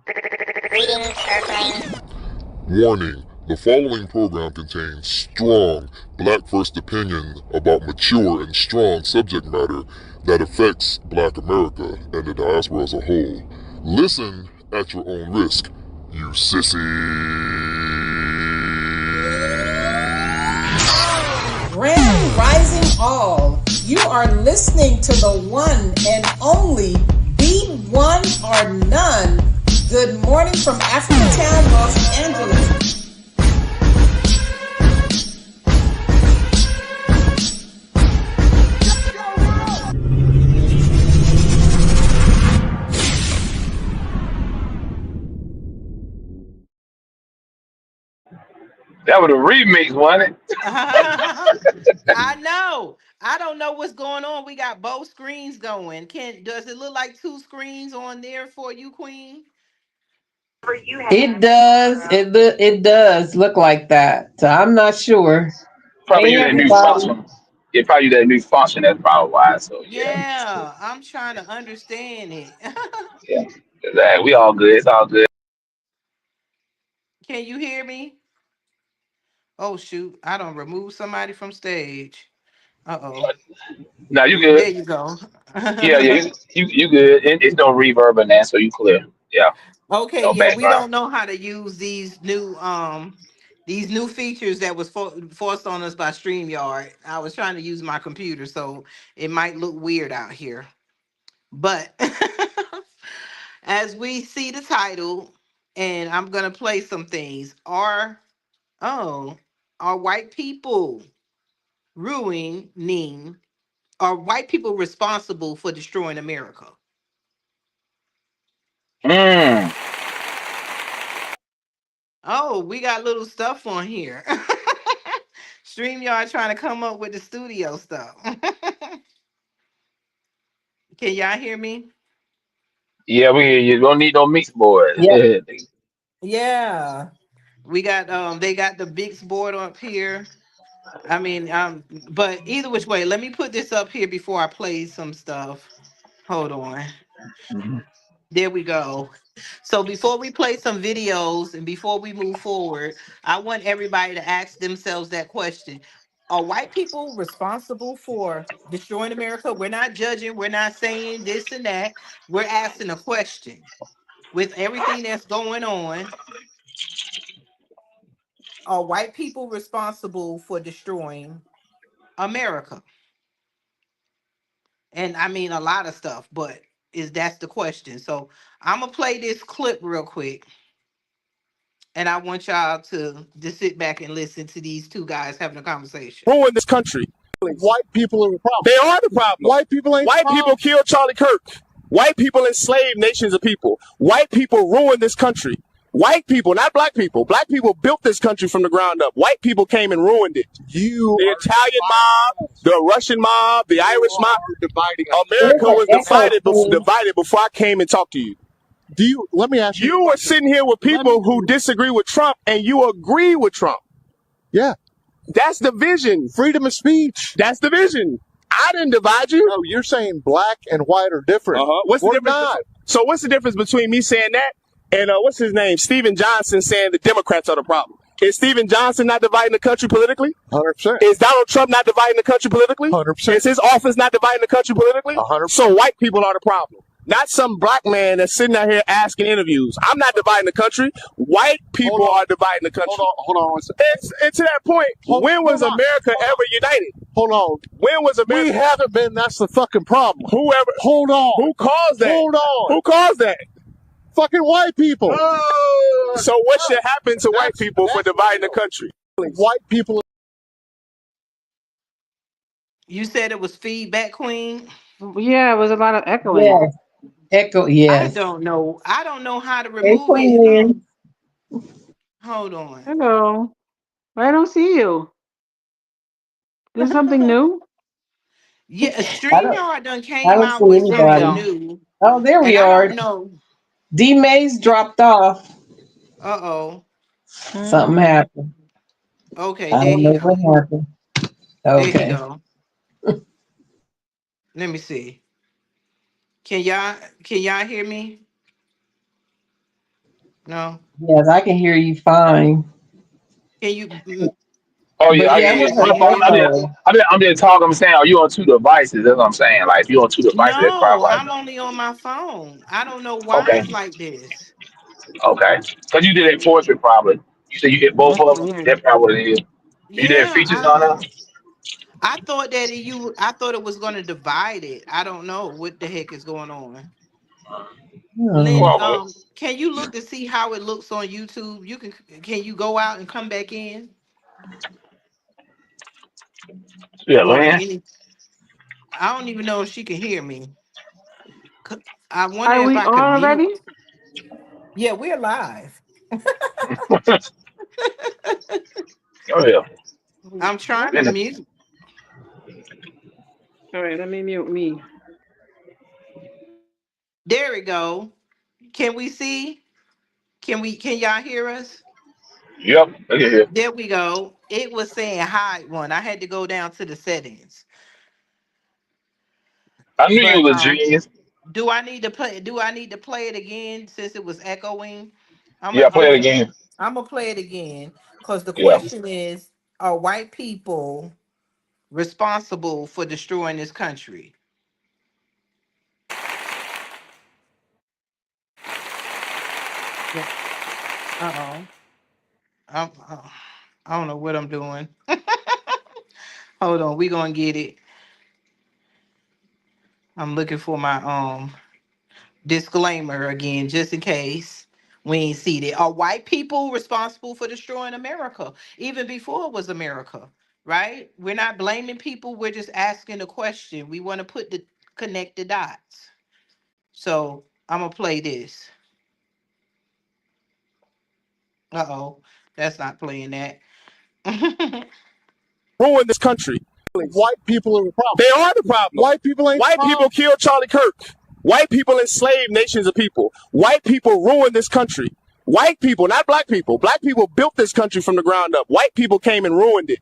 Greetings, Earthlings. Warning, the following program contains strong black first opinion about mature and strong subject matter that affects Black America and the diaspora as a whole. Listen at your own risk, you sissies. Grand Rising All, you are listening to the one and only Be One or None. Good morning from Africatown, Los Angeles. That was a remix, wasn't it? I know. I don't know what's going on. We got both screens going. Does it look like two screens on there for you, Queen? It does. It does look like that. So I'm not sure. Probably Hey use that new everybody. function. Yeah, probably use that new function. That's probably why. So yeah, Yeah, I'm trying to understand it. yeah. We all good. It's all good. Can you hear me? Oh shoot, I don't remove somebody from stage. Uh-oh. Now you There good. you go. Yeah. You good. It's no reverb in that, so you clear. Yeah. Okay, No yeah, we background. don't know how to use these new features that was forced on us by StreamYard. I was trying to use my computer, so it might look weird out here. But as we see the title, and I'm gonna play some things. Oh, are white people ruining are white people responsible for destroying America? Mm. Oh, we got little stuff on here. StreamYard trying to come up with the studio stuff. Can y'all hear me? Yeah, you don't need no mix board. Yep. Yeah. We got they got the Bix board up here. I mean, but either which way, let me put this up here before I play some stuff. Hold on. There we go. So before we play some videos and before we move forward, I want everybody to ask themselves that question. Are white people responsible for destroying America? We're not judging, we're not saying this and that. We're asking a question. With everything that's going on, are white people responsible for destroying America? And I mean a lot of stuff, but that's the question. So I'm gonna play this clip real quick, and I want y'all to just sit back and listen to these two guys having a conversation. Ruin this country. White people are the problem. They are the problem. White people ain't White the people problem. killed Charlie Kirk. White people enslaved nations of people. White people ruined this country. White people, not black people. Black people built this country from the ground up. White people came and ruined it. The Italian mob, the Russian mob, the Irish mob. Dividing. America was Echo. divided before I came and talked to you. Let me ask you. You were sitting here with people who disagree with Trump and you agree with Trump. Yeah. That's division. Freedom of speech. That's division. I didn't divide you. No, you're saying black and white are different. What's the We're difference? not. So what's the difference between me saying that and what's his name, Stephen Johnson, saying the Democrats are the problem? Is Stephen Johnson not dividing the country politically? 100%. Is Donald Trump not dividing the country politically? 100%. Is his office not dividing the country politically? 100%. So white people are the problem. Not some black man that's sitting out here asking interviews. I'm not dividing the country. White people are dividing the country. Hold on. And to that point, when was America ever united? Hold on. When was America? We haven't been. That's the fucking problem. Hold on. Who caused that? Hold on. Who caused that? Fucking white people. So what should happen to white people for dividing the country? White people. You said it was feedback, Queen. Yeah, it was a lot of echoing. Yes. Echo. I Yes. don't know. I don't know how to Hey, remove Queen it. Lynn. Hold on. Hello. I don't see you. There's something new? Yeah, I don't. StreamYard done I came don't out see with There we something anybody. go. new, Oh, there and we I are. don't know. D Mays dropped off. Uh-oh. Something happened. Okay, I there don't you know go. what happened. There you Okay. go. Let me see. Can y'all hear me? No. Yes, I can hear you fine. Can you? Oh yeah, But I yeah, hear it you. was Can an you hear me? I'm just talking. I'm saying, are you on two devices? That's what I'm saying. Like, if you're on two devices, that's No, probably I'm only on my phone. I don't know why okay. it's like this. Okay, because you did enforcement probably. You said you hit both That's of them. weird. That's probably what it is. You did Yeah, features on them. I thought that I thought it was going to divide it. I don't know what the heck is going on. Lynn, Oh. Probably. can you look to see how it looks on YouTube? Can you go out and come back in, Yeah, or man. any? I don't even know if she can hear me. I wonder Are if we I on could mute. already? Yeah, we're live. Oh yeah. I'm trying to And mute. All right, let me mute me. There we go. Can we see? Can y'all hear us? yep. Look at here. There we go. It was saying hide one. I had to go down to the settings. I knew you But was a genius. do I need to play it again since it was echoing? I'm Yeah, gonna I'm play it gonna again. I'm gonna play it again because the Yeah. question is, are white people responsible for destroying this country? Yeah. Uh-oh. I don't know what I'm doing. Hold on, we gonna get it. I'm looking for my disclaimer again, just in case we ain't seen it. Are white people responsible for destroying America? Even before it was America, right? We're not blaming people, we're just asking a question. We want to connect the dots. So I'm gonna play this. Uh-oh, that's not playing that. Ruin this country. White people are the problem. They are the problem. White people ain't White the people problem. killed Charlie Kirk. White people enslaved nations of people. White people ruined this country. White people, not black people. Black people built this country from the ground up. White people came and ruined it.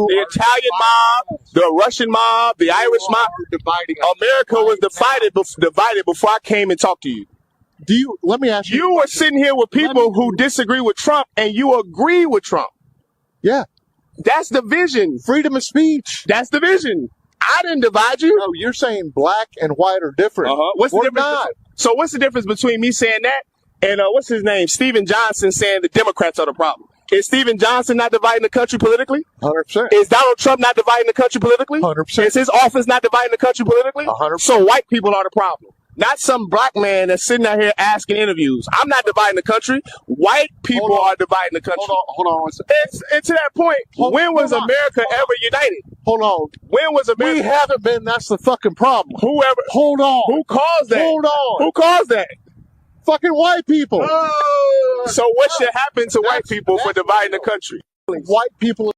The Italian mob, the Russian mob, the Irish mob. Dividing America was divided before I came and talked to you. Let me ask you. You were sitting here with people who disagree with Trump and you agree with Trump. Yeah. That's division. Freedom of speech. That's division. I didn't divide you. No, you're saying black and white are different. What's the We're difference? not. So what's the difference between me saying that and what's his name, Stephen Johnson, saying the Democrats are the problem? Is Stephen Johnson not dividing the country politically? 100%. Is Donald Trump not dividing the country politically? 100%. Is his office not dividing the country politically? 100%. So white people are the problem. Not some black man that's sitting out here asking interviews. I'm not dividing the country. White people are dividing the country. Hold on one second. And to that point, when was America ever united? Hold on. When was America? We haven't been. That's the fucking problem. Hold on. Who caused that? Hold on. Who caused that? Fucking white people. So what should happen to white people for dividing the country? White people.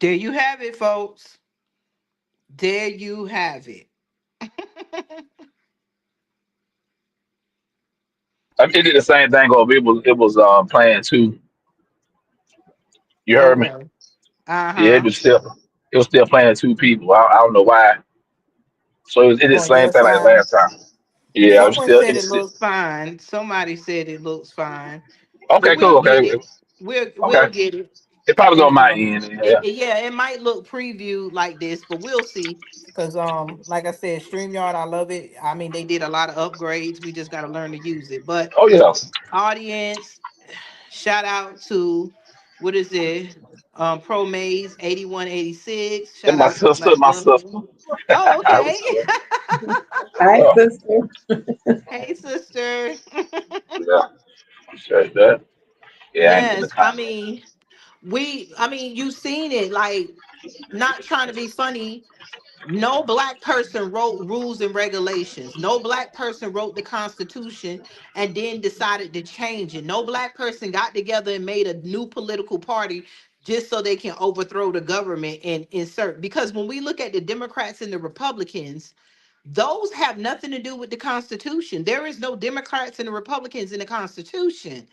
There you have it, folks. There you have it. I mean, it did the same thing. It was playing too. You heard me? Okay. Yeah, Uh-huh. it was still playing two people. I don't know why. So it did the On same your thing like side. last time. Yeah, Someone said it it's still looks fine. Somebody said it looks fine. But okay. we'll Cool. Okay. get it. We'll Okay. get it. It probably was on And my end. Yeah. yeah, it might look previewed like this, but we'll see. Because like I said, StreamYard, I love it. I mean, they did a lot of upgrades. We just gotta learn to use it. But Oh yeah. audience, shout out to what is it? Pro Maze 8186. And Shout out to Black my sister. Bundle. Oh, I okay. was, Hi, yeah. sister. Hey, sister. Yeah. Sure that. Yeah, I ain't getting the Yes, I time. mean, you've seen it. Like, not trying to be funny. No black person wrote rules and regulations. No black person wrote the Constitution and then decided to change it. No black person got together and made a new political party just so they can overthrow the government and insert. Because when we look at the Democrats and the Republicans, those have nothing to do with the Constitution. There is no Democrats and the Republicans in the Constitution.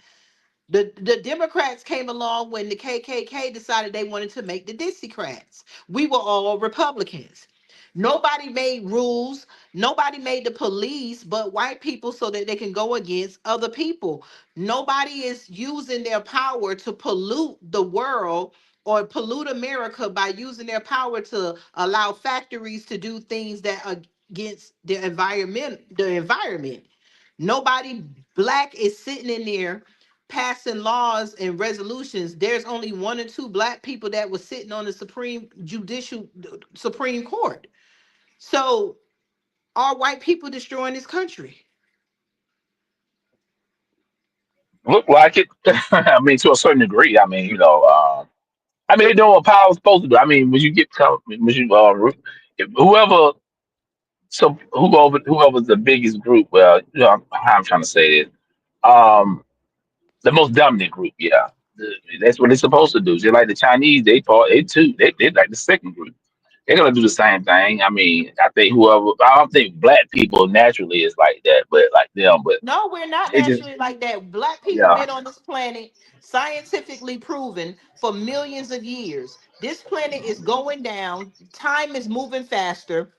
The Democrats came along when the KKK decided they wanted to make the Dixiecrats. We were all Republicans. Nobody made rules. Nobody made the police but white people so that they can go against other people. Nobody is using their power to pollute the world or pollute America by using their power to allow factories to do things that are against the environment. Nobody black is sitting in there passing laws and resolutions. There's only one or two black people that was sitting on the Supreme Court. So are white people destroying this country? Look like it. I mean, to a certain degree. I mean, I mean, they doing what power's supposed to do. I mean, when you get when you whoever whoever's the biggest group, well, how I'm trying to say it, um, the most dominant group, yeah. That's what they're supposed to do. Just like the Chinese, they like the second group. They're gonna do the same thing. I mean, I think I don't think black people naturally is like that, but like them, but No, we're not they just naturally like that. Black people yeah. been on this planet, scientifically proven, for millions of years. This planet is going down. Time is moving faster.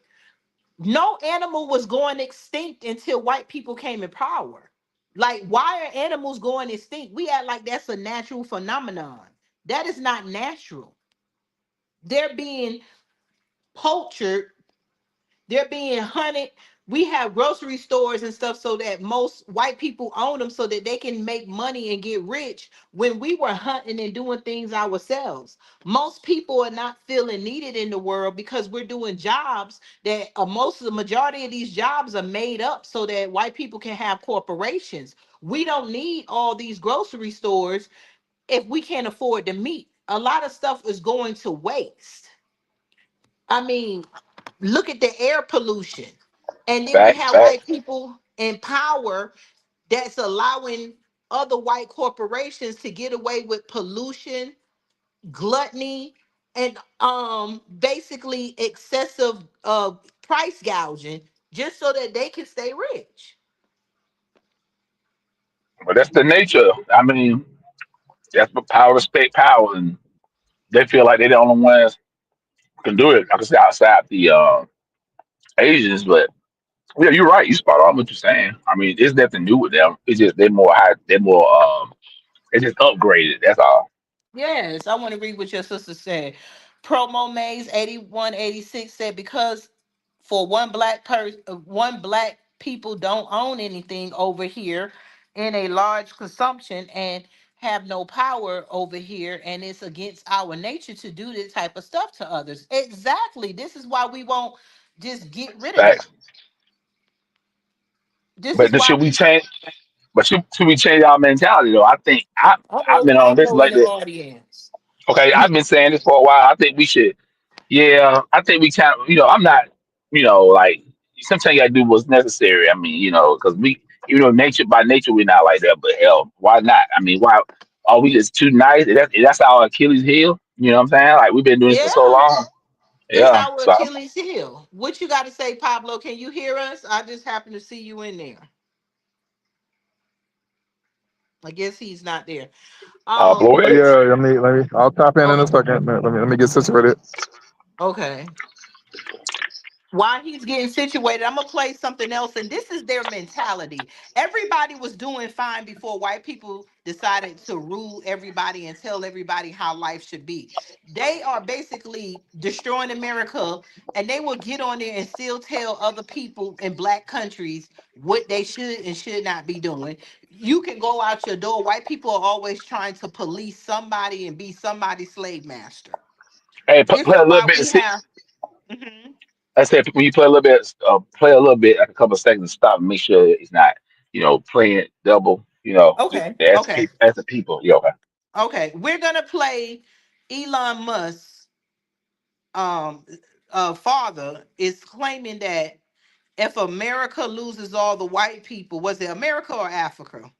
No animal was going extinct until white people came in power. Like, why are animals going extinct? We act like that's a natural phenomenon. That is not natural. They're being poached, they're being hunted. We have grocery stores and stuff so that most white people own them so that they can make money and get rich when we were hunting and doing things ourselves. Most people are not feeling needed in the world because we're doing jobs that most of the majority of these jobs are made up so that white people can have corporations. We don't need all these grocery stores if we can't afford the meat. A lot of stuff is going to waste. I mean, look at the air pollution. And then we Facts, have white facts. people in power that's allowing other white corporations to get away with pollution, gluttony, and basically excessive price gouging just so that they can stay rich. But that's the nature. I mean, that's what power, respect power, and they feel like they're the only ones who can do it. Like I said, outside the Asians, but yeah, you're right. You spot on what you're saying. I mean, it's nothing new with them. It's just they're more high. They're more it's just upgraded. That's all. Yes, I want to read what your sister said. Promo Maze 8186 said because for one black people don't own anything over here in a large consumption and have no power over here, and it's against our nature to do this type of stuff to others. Exactly. This is why we won't just get rid of them. Facts. This But is why should we we. change? But should we change our mentality though? I think I've Oh, been on this Pablo in like the that. audience. Okay, I've been saying this for a while. I think we should. Yeah, I think we can. I'm not. Like sometimes you gotta do what's necessary. I mean, because nature by nature we're not like that. But hell, why not? I mean, why are we just too nice? That's our Achilles heel. You know what I'm saying? Like we've been doing this for so Yeah. long. It's Yeah. our So Achilles heel. What you got to say, Pablo? Can you hear us? I just happen to see you in there. I guess he's not there. blow But it. Yeah, I'll tap in a okay, second. Let me get situated. okay. While he's getting situated, I'm gonna play something else, and this is their mentality. Everybody was doing fine before white people decided to rule everybody and tell everybody how life should be. They are basically destroying America, and they will get on there and still tell other people in black countries what they should and should not be doing. You can go out your door. White people are always trying to police somebody and be somebody's slave master. Hey, This play is a little why bit. we have. Mhm. I said when you play a little bit, like a couple of seconds, stop and make sure it's not, playing it double. Okay, As okay. the people. Yeah, okay. Okay, we're gonna play Elon Musk. Um, father is claiming that if America loses all the white people, was it America or Africa?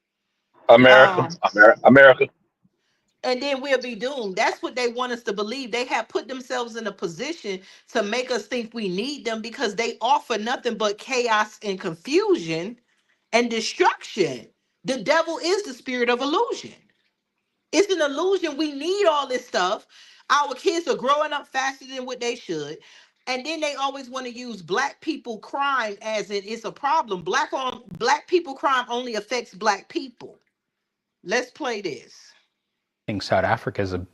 America, Um, America. and then we'll be doomed. That's what they want us to believe. They have put themselves in a position to make us think we need them because they offer nothing but chaos and confusion and destruction. The devil is the spirit of illusion. It's an illusion. We need all this stuff. Our kids are growing up faster than what they should. And then they always want to use black people crime as it's a problem. Black people crime only affects black people. Let's play this. I think South Africa is a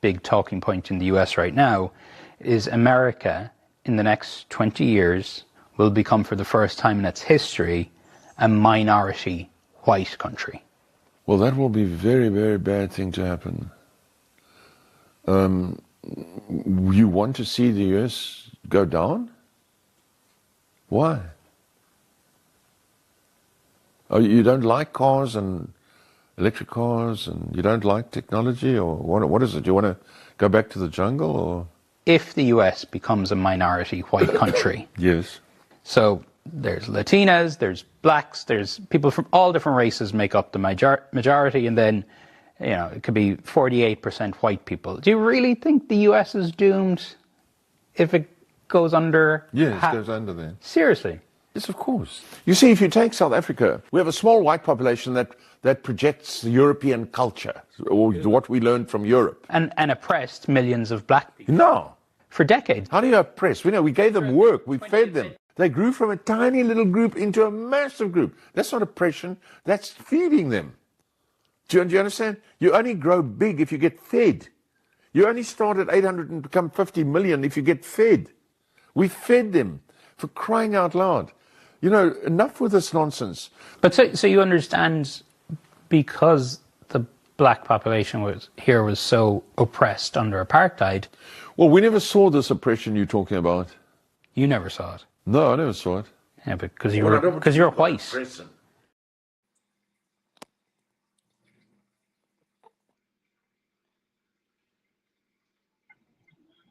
big talking point in the US right now. Is America in the next 20 years will become, for the first time in its history, a minority white country? Well, that will be a very, very bad thing to happen. You want to see the US go down? Why? Oh, you don't like cars and electric cars, and you don't like technology, or what is it? Do you want to go back to the jungle, or? If the US becomes a minority white country. Yes. So there's Latinas, there's blacks, there's people from all different races make up the majority, and then, you know, it could be 48% white people. Do you really think the US is doomed if it goes under? Yes, it goes under then. Seriously? Yes, of course. You see, if you take South Africa, we have a small white population that projects the European culture, or what we learned from Europe. And oppressed millions of black people. No. For decades. How do you oppress? We gave them work, we fed them. They grew from a tiny little group into a massive group. That's not oppression, that's feeding them. Do you understand? You only grow big if you get fed. You only start at 800 and become 50 million if you get fed. We fed them, for crying out loud. You know, enough with this nonsense. But so you understand, because the black population was so oppressed under apartheid. Well, we never saw this oppression you're talking about. You never saw it? No, I never saw it. Yeah, because you're white.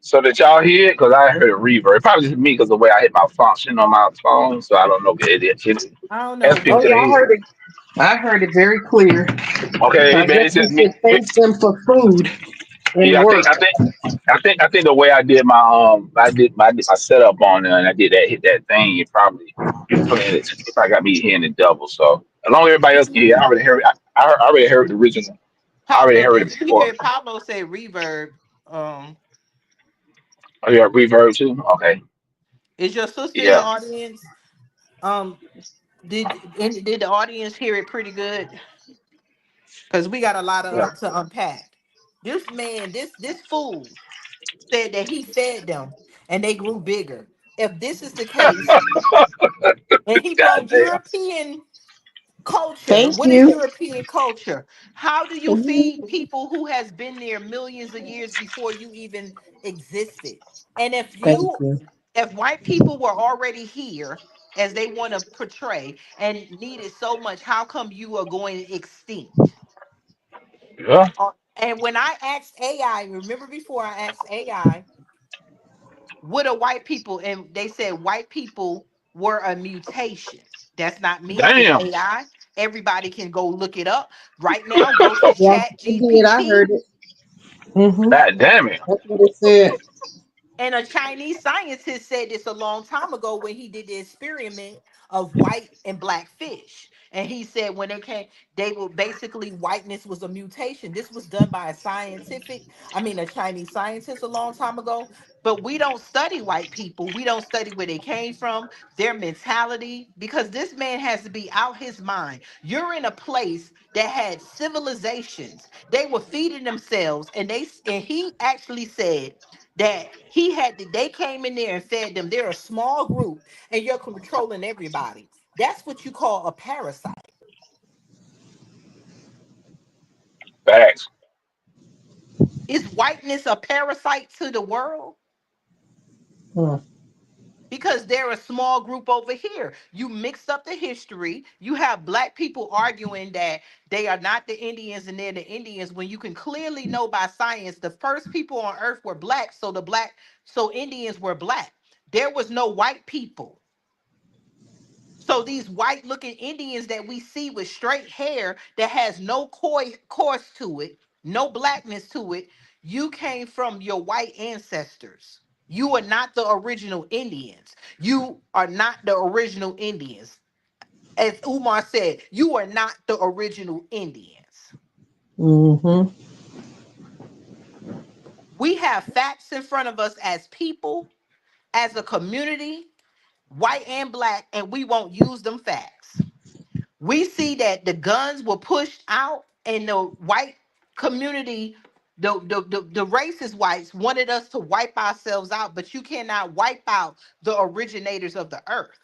So did y'all hear it? Because I heard a reverb. Probably just me because the way I hit my function on my phone. So I don't know if it. I don't know. Oh, yeah, I heard it very clear. Okay, I man, it's guess just we me. should thank them for food and Yeah, work. I think the way I did I did my setup on it, and I did that, hit that thing. It probably playing it. If I got me hearing it double, so as long as everybody else can hear, I already heard. I already heard the original. I already Pablo, heard it did you before. hear Pablo say reverb? Oh, you got reverb too? Okay. Is your sister in the Yeah. audience? Did the audience hear it pretty good? Because we got a lot of to unpack. This man, this fool said that he fed them and they grew bigger. If this is the case, and he brought Goddamn. European culture. Thank What you. is European culture? How do you feed people who has been there millions of years before you even existed? And if white people were already here, as they want to portray, and needed so much, how come you are going extinct? Yeah. And when I asked AI, remember before I asked AI, what are white people? And they said white people were a mutation. That's not me. It's Damn. AI. Everybody can go look it up right now. Go to Yeah, Chat I did. I GPT. heard it. God damn it. That's what it said. And a Chinese scientist said this a long time ago when he did the experiment of white and black fish. And he said when they were basically whiteness was a mutation. This was done by a Chinese scientist a long time ago. But we don't study white people. We don't study where they came from, their mentality, because this man has to be out his mind. You're in a place that had civilizations. They were feeding themselves, and he actually said that they came in there and fed them. They're a small group and you're controlling everybody. That's what you call a parasite. Facts. Is whiteness a parasite to the world? Because they're a small group over here. You mixed up the history. You have black people arguing that they are not the Indians and they're the Indians, when you can clearly know by science the first people on earth were black, so Indians were black. There was no white people. So these white looking Indians that we see with straight hair that has no course to it, no blackness to it, you came from your white ancestors. You are not the original Indians. You are not the original Indians. As Umar said, you are not the original Indians. We have facts in front of us as people, as a community, white and black, and we won't use them facts. We see that the guns were pushed out and the white community, the racist whites wanted us to wipe ourselves out, but you cannot wipe out the originators of the earth.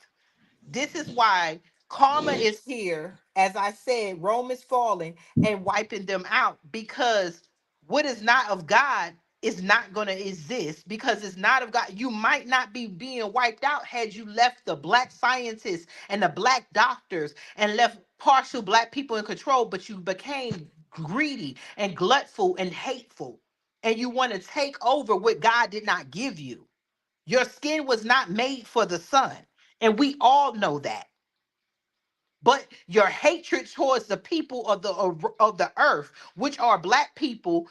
This is why karma is here. As I said, Rome is falling and wiping them out, because what is not of God is not going to exist, because it's not of God. You might not be being wiped out had you left the black scientists and the black doctors and left partial black people in control, but you became greedy and gluttful and hateful, and you want to take over what God did not give you. Your skin was not made for the sun, and we all know that. But your hatred towards the people of the earth, which are black people,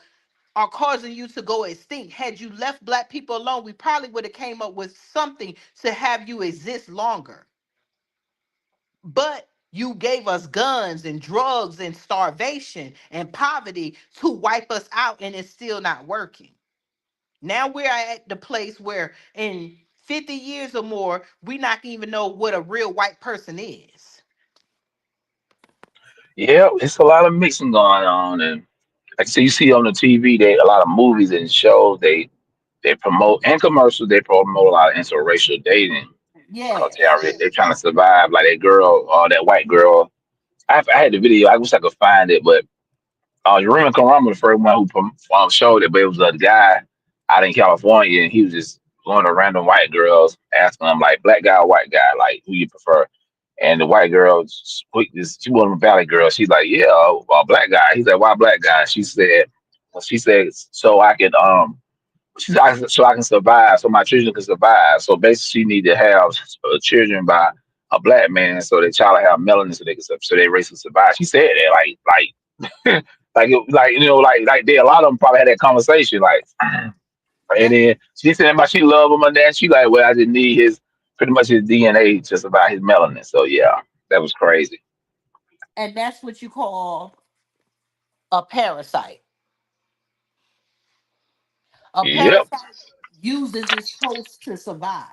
are causing you to go extinct. Had you left black people alone, we probably would have came up with something to have you exist longer. But you gave us guns and drugs and starvation and poverty to wipe us out, and it's still not working. Now we're at the place where in 50 years or more, we not even know what a real white person is. Yeah, it's a lot of mixing going on, and like I say, you see on the TV, they a lot of movies and shows they promote, and commercials, they promote a lot of interracial dating because Yes. they trying to survive. Like that girl, that white girl. I had the video. I wish I could find it, but Yurima Karama, the first one who showed it, but it was a guy out in California, and he was just going to random white girls, asking them like, black guy or white guy, like who you prefer. And the white girl, she wasn't a valley girl. She's like, yeah, a black guy. He's like, why black guy? She said, so I can so I can survive, so my children can survive. So basically, she need to have children by a black man, so the child will have melanin, so they race will survive. She said that like they a lot of them probably had that conversation like, and then she said but she love him, and then she like, well, I just need his pretty much his DNA to survive, his melanin. So yeah, that was crazy. And that's what you call a parasite. A Yep. parasite uses its host to survive.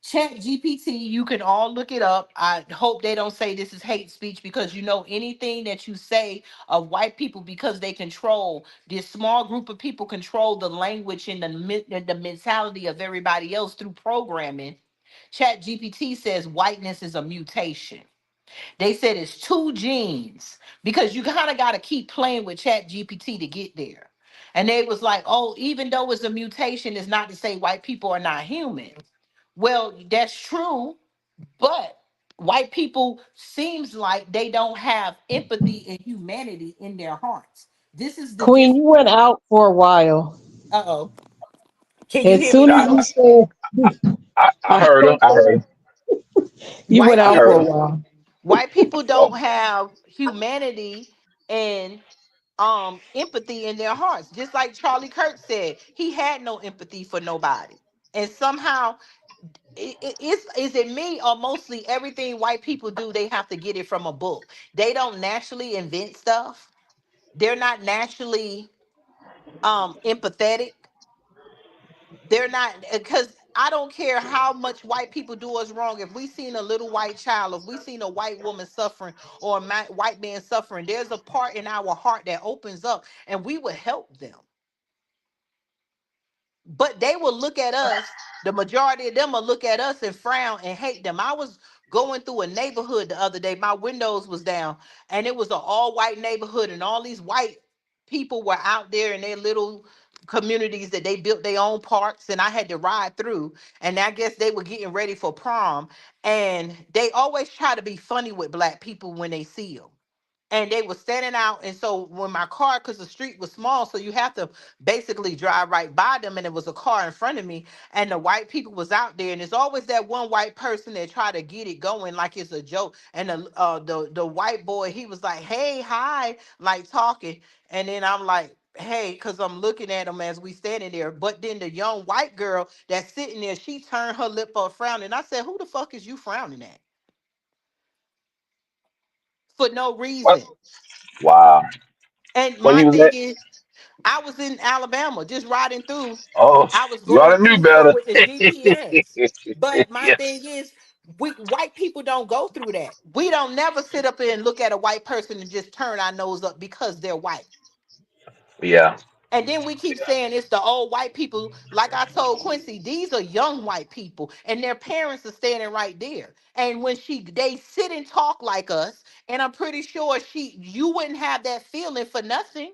Chat GPT, you can all look it up. I hope they don't say this is hate speech, because you know anything that you say of white people, because they control this small group of people, control the language and the mentality of everybody else through programming. Chat GPT says whiteness is a mutation. They said it's two genes, because you kind of got to keep playing with Chat GPT to get there. And they was like, oh, even though it's a mutation, it's not to say white people are not human. Well, that's true, but white people seems like they don't have empathy and humanity in their hearts. This is the Queen, you went out for a while. Uh-oh. Can you As hear me soon as now? you said, I heard him. I heard him. you went White I out for heard a people, him. while. white people Oh, don't have humanity and empathy in their hearts. Just like Charlie Kirk said, he had no empathy for nobody. And somehow is it me, or mostly everything white people do, they have to get it from a book. They don't naturally invent stuff. They're not naturally empathetic. They're not, because I don't care how much white people do us wrong. If we seen a little white child, if we seen a white woman suffering or a white man suffering, there's a part in our heart that opens up and we will help them. But they will look at us, the majority of them will look at us and frown and hate them. I was going through a neighborhood the other day, my windows was down, and it was an all white neighborhood, and all these white people were out there in their little communities that they built their own parks, and I had to ride through, and I guess they were getting ready for prom, and they always try to be funny with black people when they see them, and they were standing out. And so when my car, because the street was small, so you have to basically drive right by them, and it was a car in front of me, and the white people was out there, and there's always that one white person that try to get it going like it's a joke, and the white boy, he was like, hey, hi, like talking, and then I'm like, hey, because I'm looking at him as we standing there. But then the young white girl that's sitting there, she turned her lip up frowning. I said, who the fuck is you frowning at for no what? reason? Wow. And Where my you was thing at? is, I was in Alabama just riding through. Oh, I was you going ought to knew through there better. with the GPS. But my Yeah, thing is, we white people don't go through that. We don't never sit up there and look at a white person and just turn our nose up because they're white. yeah. And then we keep saying it's the old white people. Like I told Quincy, these are young white people, and their parents are standing right there. And when they sit and talk like us, and I'm pretty sure you wouldn't have that feeling for nothing.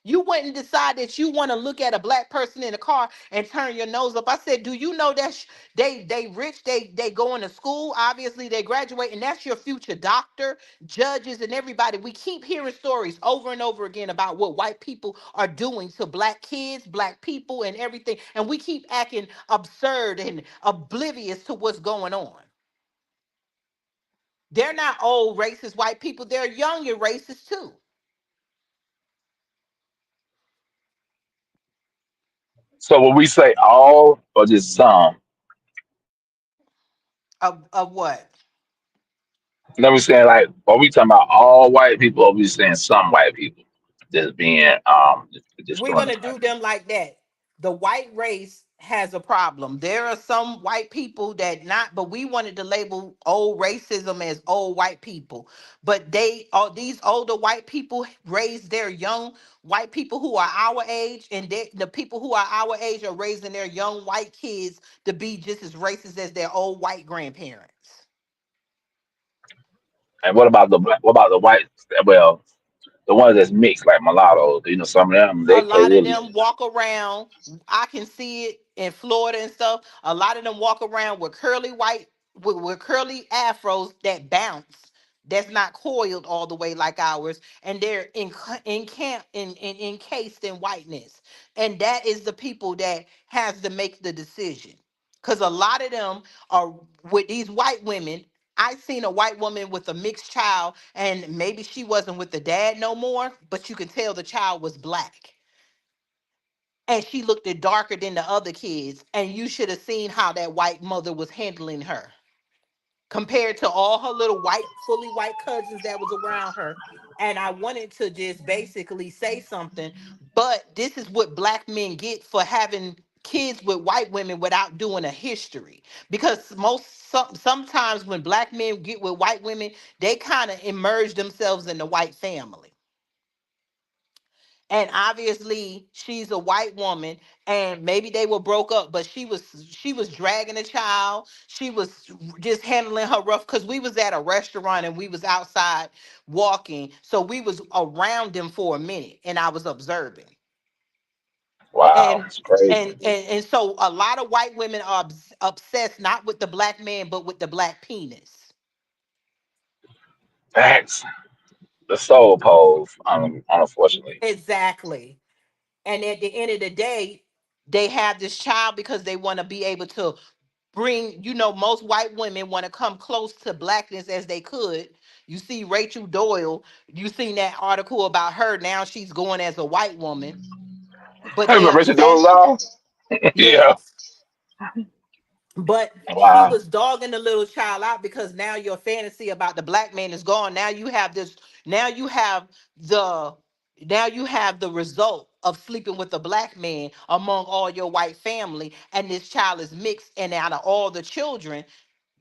You wouldn't decide that you want to look at a black person in a car and turn your nose up. I said, do you know that they rich? They going to school. Obviously, they graduate, and that's your future doctor, judges, and everybody. We keep hearing stories over and over again about what white people are doing to black kids, black people, and everything. And we keep acting absurd and oblivious to what's going on. They're not old racist white people, they're young and racist too. So when we say all or just some, Of what? then we saying like, are we talking about all white people, or we saying some white people just being just We're doing going the to same? do them like that. The white race has a problem. There are some white people that not, but we wanted to label old racism as old white people. But all these older white people raise their young white people who are our age, and the people who are our age are raising their young white kids to be just as racist as their old white grandparents. And what about what about the whites? Well, the ones that's mixed, like mulattoes. You know, some of them A they play lot of really. them walk around. I can see it in Florida and stuff. A lot of them walk around with curly white, with curly afros that bounce. That's not coiled all the way like ours, and they're in camp encased in whiteness. And that is the people that has to make the decision. Because a lot of them are with these white women. I seen a white woman with a mixed child, and maybe she wasn't with the dad no more, but you can tell the child was black, and she looked it darker than the other kids, and you should have seen how that white mother was handling her compared to all her little white fully white cousins that was around her. And I wanted to just basically say something, but this is what black men get for having kids with white women without doing a history. Because sometimes when black men get with white women, they kind of immerse themselves in the white family. And obviously she's a white woman, and maybe they were broke up, but she was dragging a child. She was just handling her rough, because we was at a restaurant and we was outside walking, so we was around them for a minute and I was observing. Wow, and it's crazy. and so a lot of white women are obsessed not with the black man but with the black penis. Facts. The soul pose, unfortunately. Exactly. And at the end of the day, they have this child because they want to be able to bring, most white women want to come close to blackness as they could. You see Rachel Doyle, you seen that article about her. Now she's going as a white woman, but Hey, they but Richard obsessed. Dolezal? Yeah. Yes. But she Wow. was dogging the little child out because now your fantasy about the black man is gone. Now you have this, now you have the now you have the result of sleeping with a black man among all your white family, and this child is mixed, and out of all the children,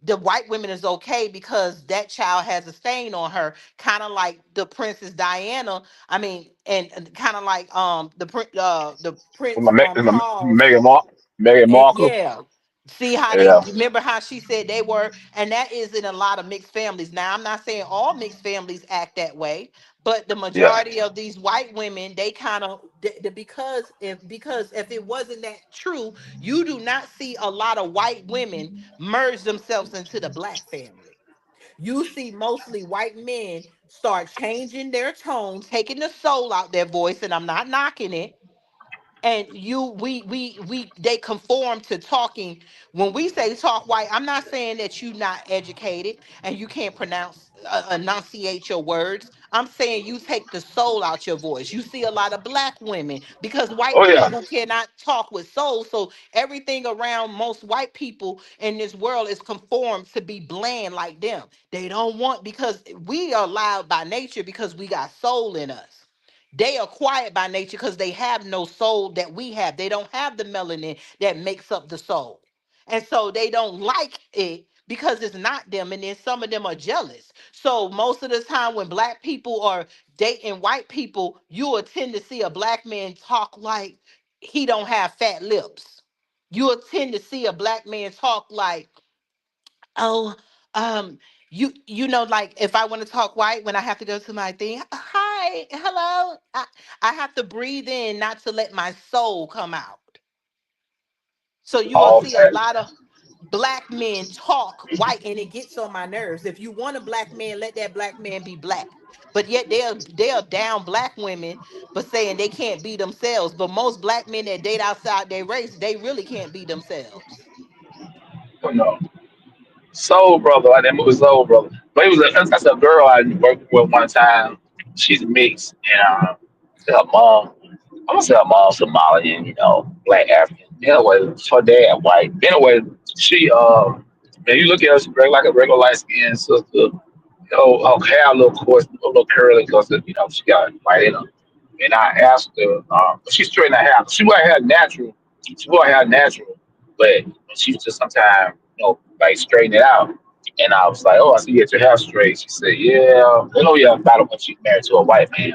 the white women is okay because that child has a stain on her, kind of like the Princess Diana. I mean, and kind of like the Prince Charles. Meghan Meghan Markle. Yeah. See how they Yeah. remember how she said they were, and that is in a lot of mixed families. Now, I'm not saying all mixed families act that way, but the Yeah. majority of these white women, they kind of because if it wasn't that true, you do not see a lot of white women merge themselves into the black family. You see mostly white men start changing their tone, taking the soul out their voice, and I'm not knocking it. And we they conform to talking. When we say talk white, I'm not saying that you not educated and you can't enunciate your words. I'm saying you take the soul out your voice. You see a lot of black women because Oh white yeah. people cannot talk with soul, so everything around most white people in this world is conformed to be bland like them. They don't want, because we are loud by nature because we got soul in us. They are quiet by nature because they have no soul that we have. They don't have the melanin that makes up the soul. And so they don't like it because it's not them. And then some of them are jealous. So most of the time when black people are dating white people, you will tend to see a black man talk like he don't have fat lips. You will tend to see a black man talk like, oh, you know, like if I want to talk white, when I have to go to my thing, hi, hello, I have to breathe in, not to let my soul come out. So you will see a Okay. lot of black men talk white, and it gets on my nerves. If you want a black man, let that black man be black. But yet they're down black women, but saying they can't be themselves. But most black men that date outside their race, they really can't be themselves. Oh, no. Soul Brother, like that movie Soul Brother. But it was that's a girl I worked with one time. She's mixed, and her mom, I'm gonna say her mom's Somalian, black African. Anyway, her dad white. Anyway, she man, you look at her, she like a regular light skinned sister. Her hair a little coarse, a little curly because she got white in her. And I asked her, she straightened her hair. She wore her hair natural. She wore her hair natural, but she was just sometimes, like straighten it out. And I was like, oh, I see you get your hair straight. She said, yeah. Yeah, about it when she's married to a white man.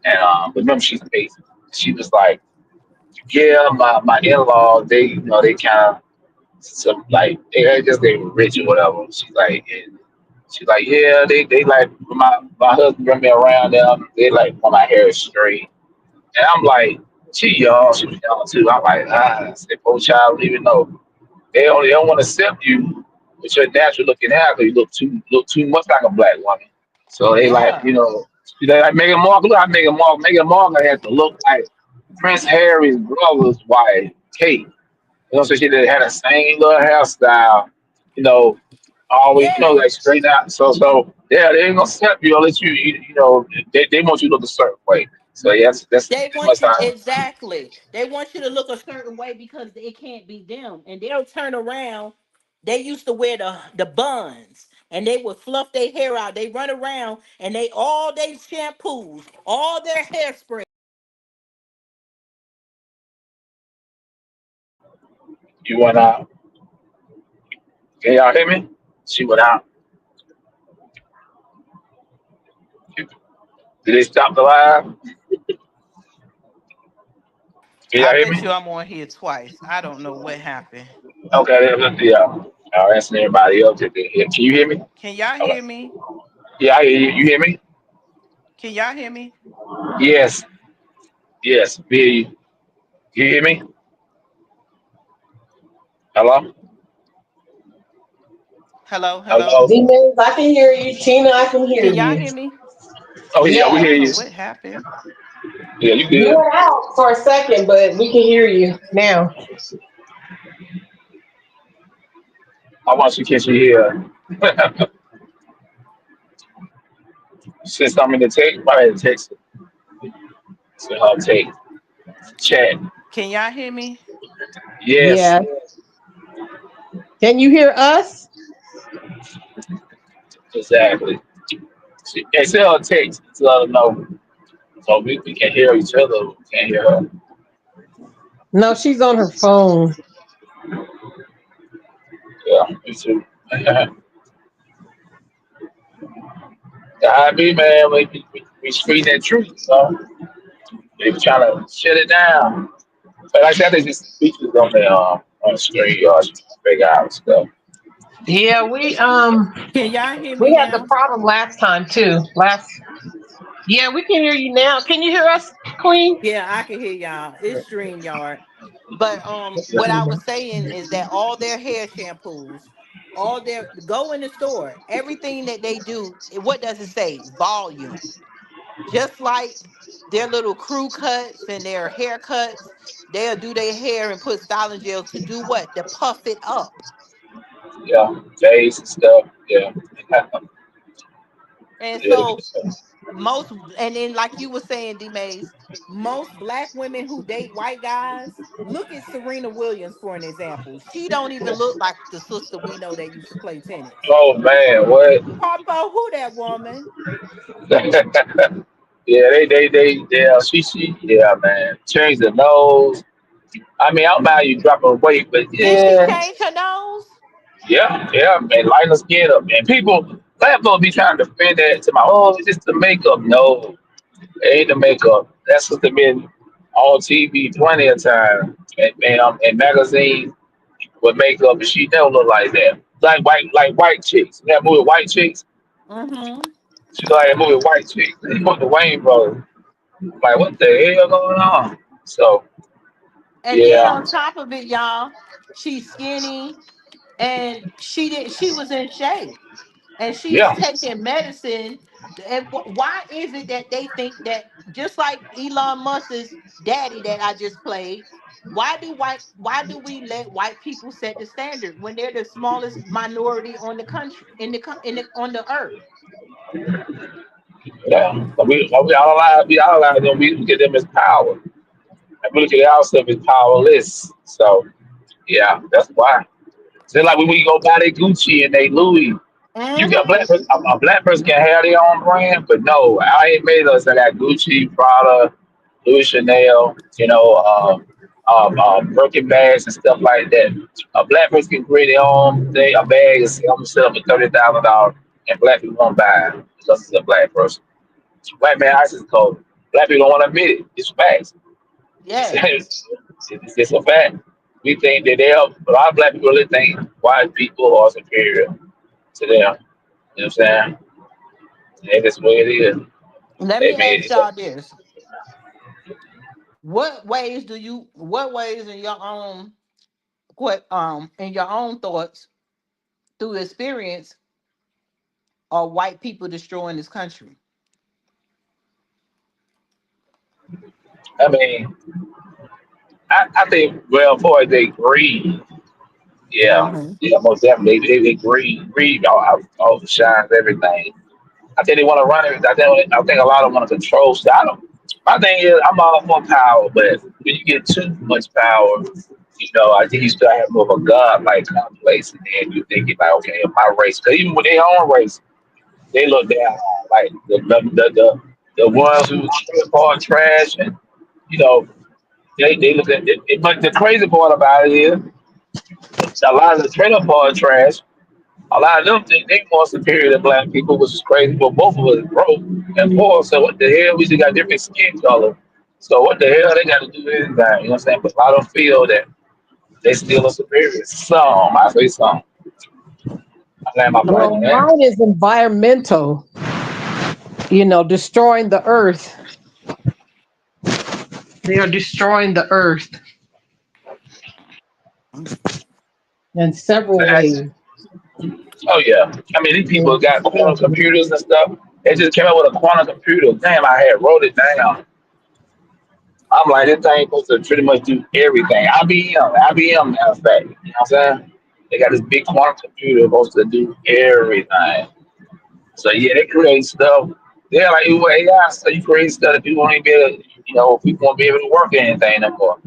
And but remember, she's Asian. She was like, yeah, my in-law, they kind of some like I guess they were rich or whatever. She's like, yeah, they like my husband bring me around them. They like when my hair is straight, and I'm like, she young, she was young too. I'm like, I said, poor child, don't even know. They don't want to accept you with your natural looking hair because you look too much like a black woman. So they like, Yeah. they like Meghan Markle. Look how Meghan Markle. Meghan Markle had to look like Prince Harry's brother's wife, Kate. So she did had the same little hairstyle, you know, always, like Yes. straight out. So yeah, they ain't gonna accept you unless they want you to look a certain way. So yeah, that's They pretty much want you how. exactly. They want you to look a certain way because it can't be them, and they'll turn around. They used to wear the buns, and they would fluff their hair out. They run around, and they all they shampoos, all their hairspray. You went out. Can y'all hear me? She went out. Did they stop the live? Can y'all I hear bet me? you I'm on here twice. I don't know what happened. Okay, yeah. I'll answer everybody else if they hear. Can you hear me? Can y'all Okay. hear me? Yeah, I hear you. You hear me? Can y'all hear me? Yes. Yes. We hear you. You hear me? Hello? Hello, hello. Hello? D-Maze, I can hear you. Tina, I can hear Can y'all you. hear me? Oh yeah, we I Yeah. hear don't know you. what happened. Yeah, you You good. went out for a second, but we can hear you now. I want you to catch you here. Send something in the text. Why did text it? Send her a text. Chat. Can y'all hear me? Yes, Yeah. Can you hear us? exactly. And send her a text to let her know. So we can hear each other. We can't hear her. No, she's on her phone. Yeah, me too. I be man, we screen that truth, They be trying to shut it down. But like I said, there's just features on the screen, y'all should figure out stuff. Yeah, Can y'all hear me we had the now? problem last time too. Yeah, we can hear you now. Can you hear us, Queen? Yeah, I can hear y'all. It's StreamYard. But what I was saying is that all their hair shampoos, all their go in the store, everything that they do, what does it say? Volume. Just like their little crew cuts and their haircuts, they'll do their hair and put styling gel to do what? To puff it up. Yeah, days and stuff. Yeah, And yeah. so most, and then like you were saying, D Mays, most black women who date white guys, look at Serena Williams for an example. She don't even look like the sister we know that used to play tennis. Oh man, what? Papa, who that woman? Yeah, yeah, man. Change the nose. I mean, I don't mind you dropping weight, but Did she yeah, change her nose? yeah, and lighten the skin up. And people, black folks be trying to defend that to my, oh, it's just the makeup. No, it ain't the makeup. That's what they've been on TV plenty of times and magazines with makeup, and she never look like that. Like white chicks. That movie White Chicks. Mm-hmm. She like that movie White Chicks. They put the Wayne brothers. Like, what the hell going on? So, And then yeah, on top of it, y'all, she's skinny and she was in shape. And she's yeah. taking medicine. And why is it that they think that just like Elon Musk's daddy that I just played? Why do we let white people set the standard when they're the smallest minority on the country on the earth? Yeah, but we all allow them. We look at them as power, and we look at ourselves as powerless. So yeah, that's why. Just like when we go buy their Gucci and they Louis, you got Mm-hmm. a black person can have their own brand, but no, I ain't made us. I got Gucci, Prada, Louis Chanel, Birkin bags and stuff like that. A black person can create their own thing, a bag and sell them for $30,000, and black people won't buy it because it's a black person. Black man ice is cold. Black people don't want to admit it. It's facts. Yes. It's a fact. We think that a lot of black people really think white people are superior to them. You know what I'm saying? And that's the way it is. Let They me made ask it so. y'all this. What ways in your own thoughts through experience are white people destroying this country? I mean, I think, well, boy, they greed. Yeah, Mm-hmm. yeah, most definitely. They greed outshines everything. I think they want to run it. I think a lot of them want to control stuff. My thing is, I'm all for power, but when you get too much power, I think you start having more of a god-like complex, and then you think like, okay, my race. Because even with their own race, they look down on like the ones who trip on trash, and you know, they look at it. But the crazy part about it is, a lot of the trailer park trash. A lot of them think they more superior than black people, which is crazy. But both of us broke and poor. So what the hell? We just got different skin color. So what the hell they got to do anything? You know what I'm saying? But a lot of them feel that they still are superior. Some, I say some. I land my plane Well, on that. mine is environmental, destroying the earth. They are destroying the earth in several That's, ways. oh yeah. I mean, these people got quantum computers and stuff. They just came out with a quantum computer. Damn, I had wrote it down. I'm like, this thing supposed to pretty much do everything. IBM, matter of fact. You know what I'm saying? They got this big quantum computer supposed to do everything. So yeah, they create stuff. They're like AI, so you create stuff that people won't even be able, people won't be able to work or anything no more.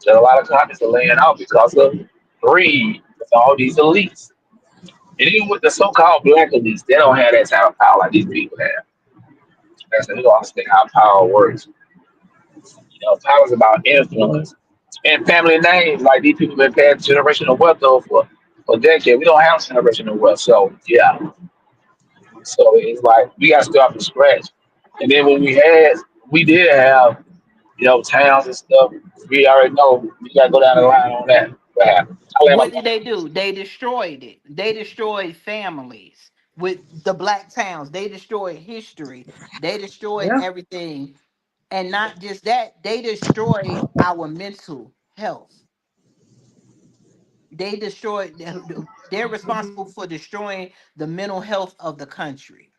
So a lot of companies are laying out because of greed, with all these elites. And even with the so-called black elites, they don't have that type of power like these people have. That's they don't understand how power works. Power is about influence and family names. Like these people been paying generational wealth though for decades. We don't have generational wealth, so yeah. So it's like we got to start from scratch. And then we did have, towns and stuff. We already know we got to go down the line on that. What happened? I land my What did plane. they do? They destroyed it. They destroyed families with the black towns. They destroyed history. They destroyed Yeah. everything. And not just that, they destroyed our mental health. They destroyed, they're responsible for destroying the mental health of the country.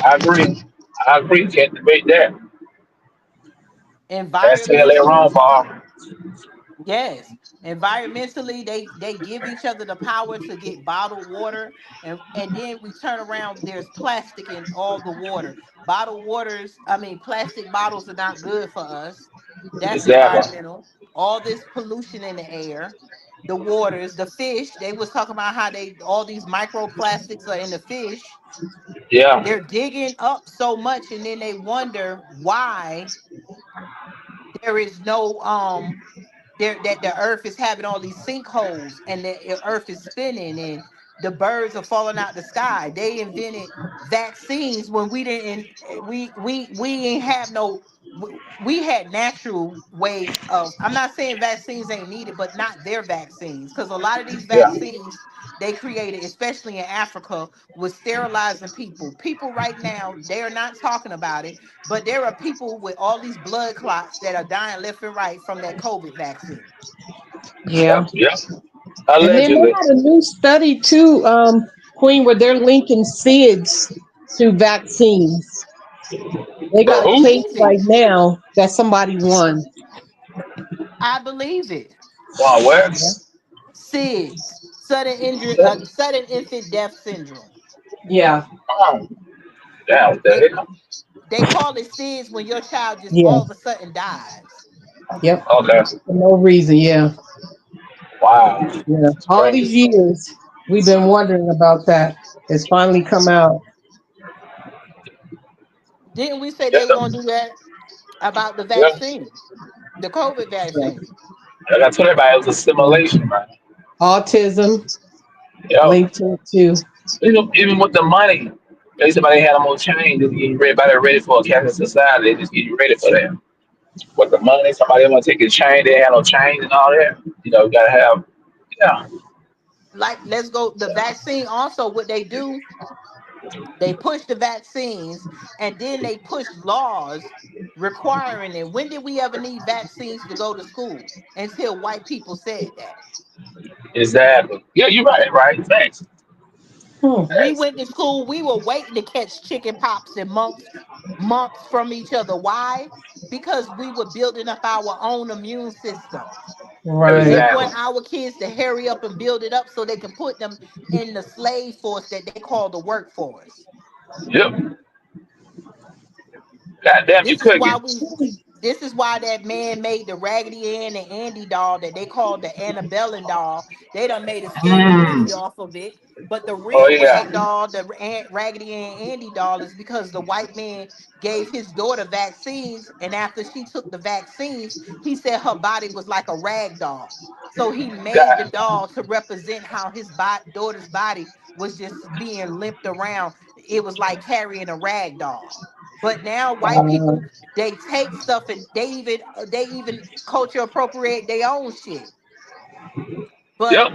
I agree. I agree. Can't debate that. That's the hell wrong, Environmentally, Paul. yes. Environmentally, they give each other the power to get bottled water, and then we turn around. There's plastic in all the water. Bottled waters, I mean, plastic bottles are not good for us. That's Exactly. environmental. All this pollution in the air. the waters, the fish. They was talking about how all these microplastics are in the fish. Yeah. They're digging up so much, and then they wonder why there is no that the earth is having all these sinkholes, and the earth is spinning, and the birds are falling out the sky. They invented vaccines when we didn't. We ain't have no. We had natural ways of. I'm not saying vaccines ain't needed, but not their vaccines, because a lot of these Yeah. vaccines they created, especially in Africa, was sterilizing people. People right now, they are not talking about it, but there are people with all these blood clots that are dying left and right from that COVID vaccine. Yeah. Yeah. And then they Allegedly. had a new study too, Queen, where they're linking SIDS to vaccines. They got a Who? case right now that somebody won. I believe it. Wow, where? SIDS, sudden infant death syndrome. Yeah. Oh, damn, what They the hell? they call it SIDS when your child just Yeah. all of a sudden dies. Yep. Okay. For no reason. Yeah. Wow. Yeah. It's All these crazy. years we've been wondering about that. It's finally come out. Didn't we say Yeah. they were gonna do that about the Yeah. vaccine, the COVID Yeah. vaccine? Like I told everybody, it was a Yeah. simulation, man. Autism Yo, linked to it too. even with the money, they somebody had them on change. Just getting everybody ready for a cashless society. They just get you ready for that. With the money, somebody want to take a chain. They had no change and all that. You know, you gotta have. Yeah. Like, let's go. The vaccine also, what they do, they push the vaccines, and then they push laws requiring it. When did we ever need vaccines to go to school? Until white people said that. Exactly. Yeah, you're right. Right. Thanks. Hmm. We Thanks. went to school, we were waiting to catch chicken pox and mumps from each other. Why? Because we were building up our own immune system. They Right. Exactly. want our kids to hurry up and build it up so they can put them in the slave force that they call the workforce. Yep. Goddamn, you This is could why get. we. This is why that man made the Raggedy Ann and Andy doll that they called the Annabelle doll. They done made a scary Hmm. movie off of it. But the Oh real yeah. rag doll, the Raggedy Ann and Andy doll, is because the white man gave his daughter vaccines, and after she took the vaccines, he said her body was like a rag doll. So he made the God. doll to represent how his daughter's body was just being limped around. It was like carrying a rag doll. But now white Uh, people, they take stuff and they even culture appropriate their own shit. But Yep.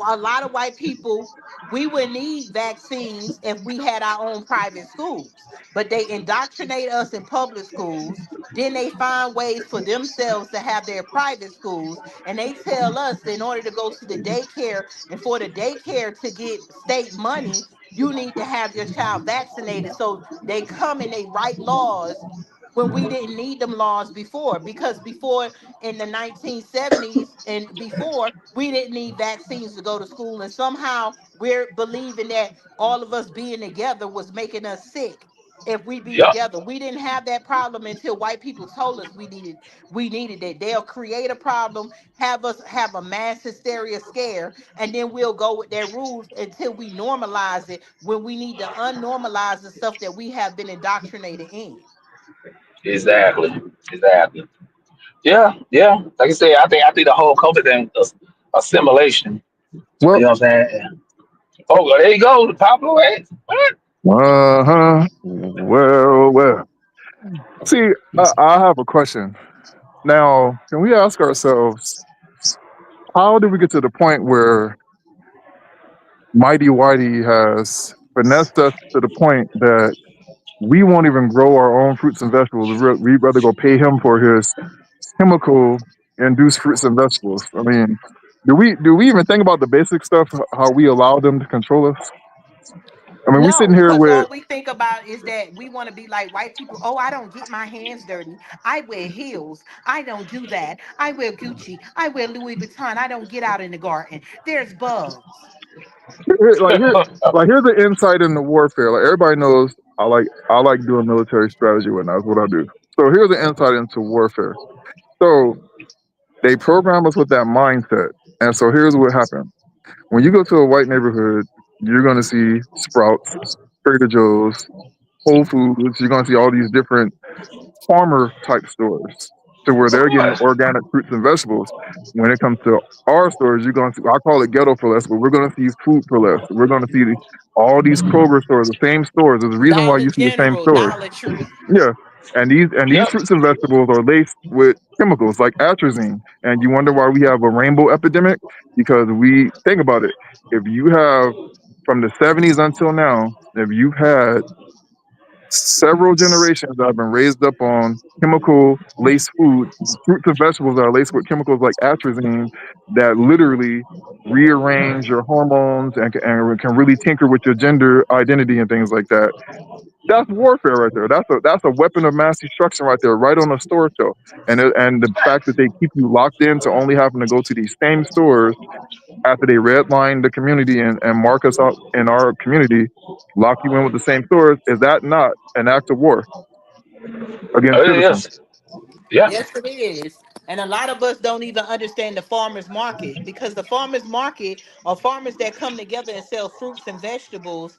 a lot of white people, we would need vaccines if we had our own private schools. But they indoctrinate us in public schools. Then they find ways for themselves to have their private schools. And they tell us in order to go to the daycare and for the daycare to get state money, you need to have your child vaccinated. So they come and they write laws when we didn't need them laws before. Because before, in the 1970s and before, we didn't need vaccines to go to school. And somehow we're believing that all of us being together was making us sick. If we be Yep. together, we didn't have that problem until white people told us we needed it. They'll create a problem, have us have a mass hysteria scare, and then we'll go with their rules until we normalize it, when we need to unnormalize the stuff that we have been indoctrinated in. Exactly. Exactly. Yeah. Yeah. Like I said, I think the whole COVID thing is assimilation. You Well, know what I'm saying? Oh, well, there you go. The popular way. What? uh-huh. Well. See, I have a question. Now, can we ask ourselves, how did we get to the point where Mighty Whitey has finessed us to the point that we won't even grow our own fruits and vegetables? We'd rather go pay him for his chemical induced fruits and vegetables. I mean, do we even think about the basic stuff, how we allow them to control us? I mean, we No, sitting here because with all we think about is that we want to be like white people. Oh, I don't get my hands dirty. I wear heels. I don't do that. I wear Gucci. I wear Louis Vuitton. I don't get out in the garden. There's bugs. like here like here's the insight into warfare. Like everybody knows I like doing military strategy and that's what I do. So here's the insight into warfare. So they program us with that mindset. And so here's what happened. When you go to a white neighborhood, you're going to see Sprouts, Trader Joe's, Whole Foods. You're going to see all these different farmer type stores to where Of they're getting course. organic fruits and vegetables. When it comes to our stores, you're going to see, I call it ghetto for less, but we're going to see food for less. We're going to see all these Kroger stores, the same stores. There's a reason why Dollar you see the same General, stores. Dollar Tree. Yeah. And these Yep. fruits and vegetables are laced with chemicals like atrazine. And you wonder why we have a rainbow epidemic? Because we think about it. If you have from the 70s until now, if you've had several generations that have been raised up on chemical laced food, fruits and vegetables that are laced with chemicals like atrazine that literally rearrange your hormones and can really tinker with your gender identity and things like that. That's warfare right there. That's a weapon of mass destruction right there, right on a store shelf. And the fact that they keep you locked in to only having to go to these same stores after they redline the community and mark us out in our community, lock you in with the same stores, is that not an act of war against citizens? Yes. Yeah. Yes, it is. And a lot of us don't even understand the farmers market, because the farmers market are farmers that come together and sell fruits and vegetables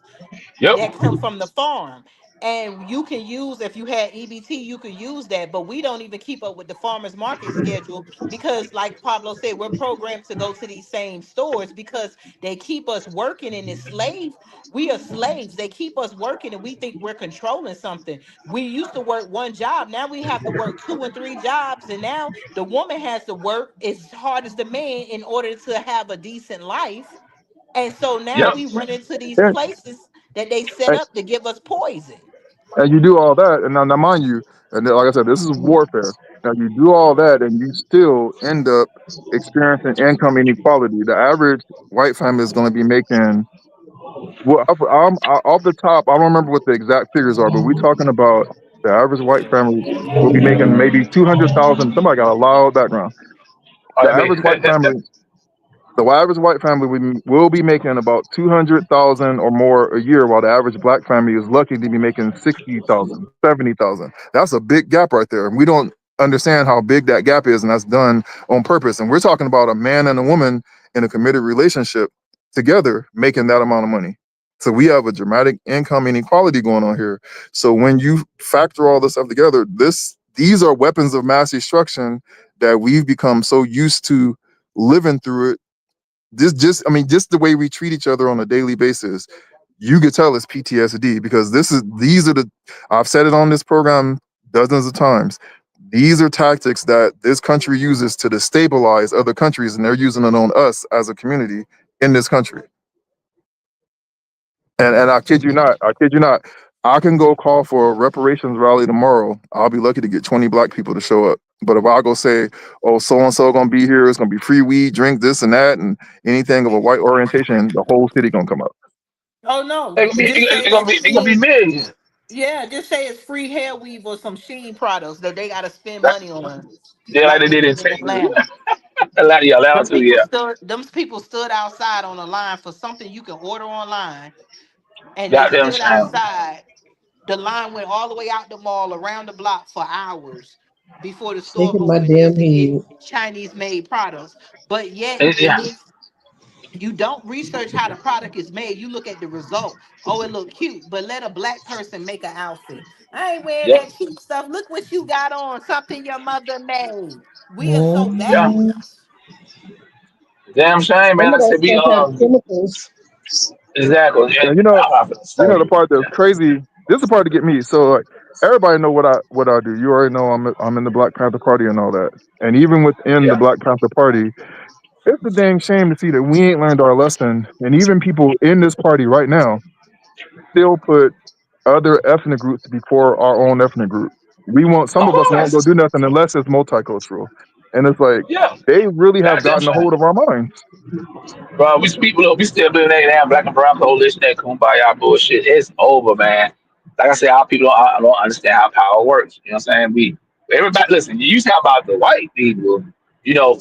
Yep. that come from the farm. And you can use, if you had EBT, you could use that. But we don't even keep up with the farmers market schedule because, like Pablo said, we're programmed to go to these same stores because they keep us working in this slave. We are slaves. They keep us working and we think we're controlling something. We used to work one job. Now we have to work 2 and 3 jobs. And now the woman has to work as hard as the man in order to have a decent life. And so now Yep. we run into these And, places that they set and, up to give us poison. and you do all that, and now mind you, and then, like I said, this is warfare. Now you do all that, and you still end up experiencing income inequality. The average white family is going to be making, well, off the top, I don't remember what the exact figures are, but we're talking about the average white family will be making maybe 200,000. Somebody got a loud background. Oh, The that average white family The average white family will be making about 200,000 or more a year, while the average black family is lucky to be making 60,000, 70,000. That's a big gap right there. And we don't understand how big that gap is, and that's done on purpose. And we're talking about a man and a woman in a committed relationship together making that amount of money. So we have a dramatic income inequality going on here. So when you factor all this stuff together, these are weapons of mass destruction that we've become so used to living through it. Just the way we treat each other on a daily basis, you could tell it's PTSD, because I've said it on this program dozens of times. These are tactics that this country uses to destabilize other countries, and they're using it on us as a community in this country. And I kid you not, I can go call for a reparations rally tomorrow. I'll be lucky to get 20 black people to show up. But if I go say, oh, so-and-so gonna be here, it's gonna be free weed, drink, this and that, and anything of a white orientation, the whole city gonna come up. Oh no, They gonna be, just say that they gonna be millions. yeah, just say it's free hair weave or some Sheen products that they gotta spend That, money on, yeah, like like they they did in did in Texas. Atlanta. Atlanta Them too. people Yeah. stood them people stood outside on a line for something you can order online, and they Goddamn stood shame. outside. The line went all the way out the mall around the block for hours before the store Shaking my opened just damn to get head. Chinese made products. But yet Yeah. you don't research how the product is made. You look at the result. Oh, it look cute, but let a black person make an outfit. I ain't wearing Yep. that cheap stuff. Look what you got on. Something your mother made. We are so Yeah. bad. Mm, Damn shame, man. some I of that said we stuff have chemicals. exactly. And And I'm gonna the say, part that's crazy. This is the part to get me. So like, everybody know what I do. You already know I'm in the Black Panther Party and all that. And even within the yeah. Black Panther Party, it's a dang shame to see that we ain't learned our lesson. And even people in this party right now still put other ethnic groups before our own ethnic group. Some Of of us won't go course. do nothing unless it's multicultural. And it's like Yeah. they really have Goddamn gotten a shame. hold of our minds. Bro, we still believe in that damn black and brown coalition, that kumbaya bullshit. It's over, man. Like I said, our people don't understand how power works. You know what I'm saying? Everybody listen, you talk about the white people,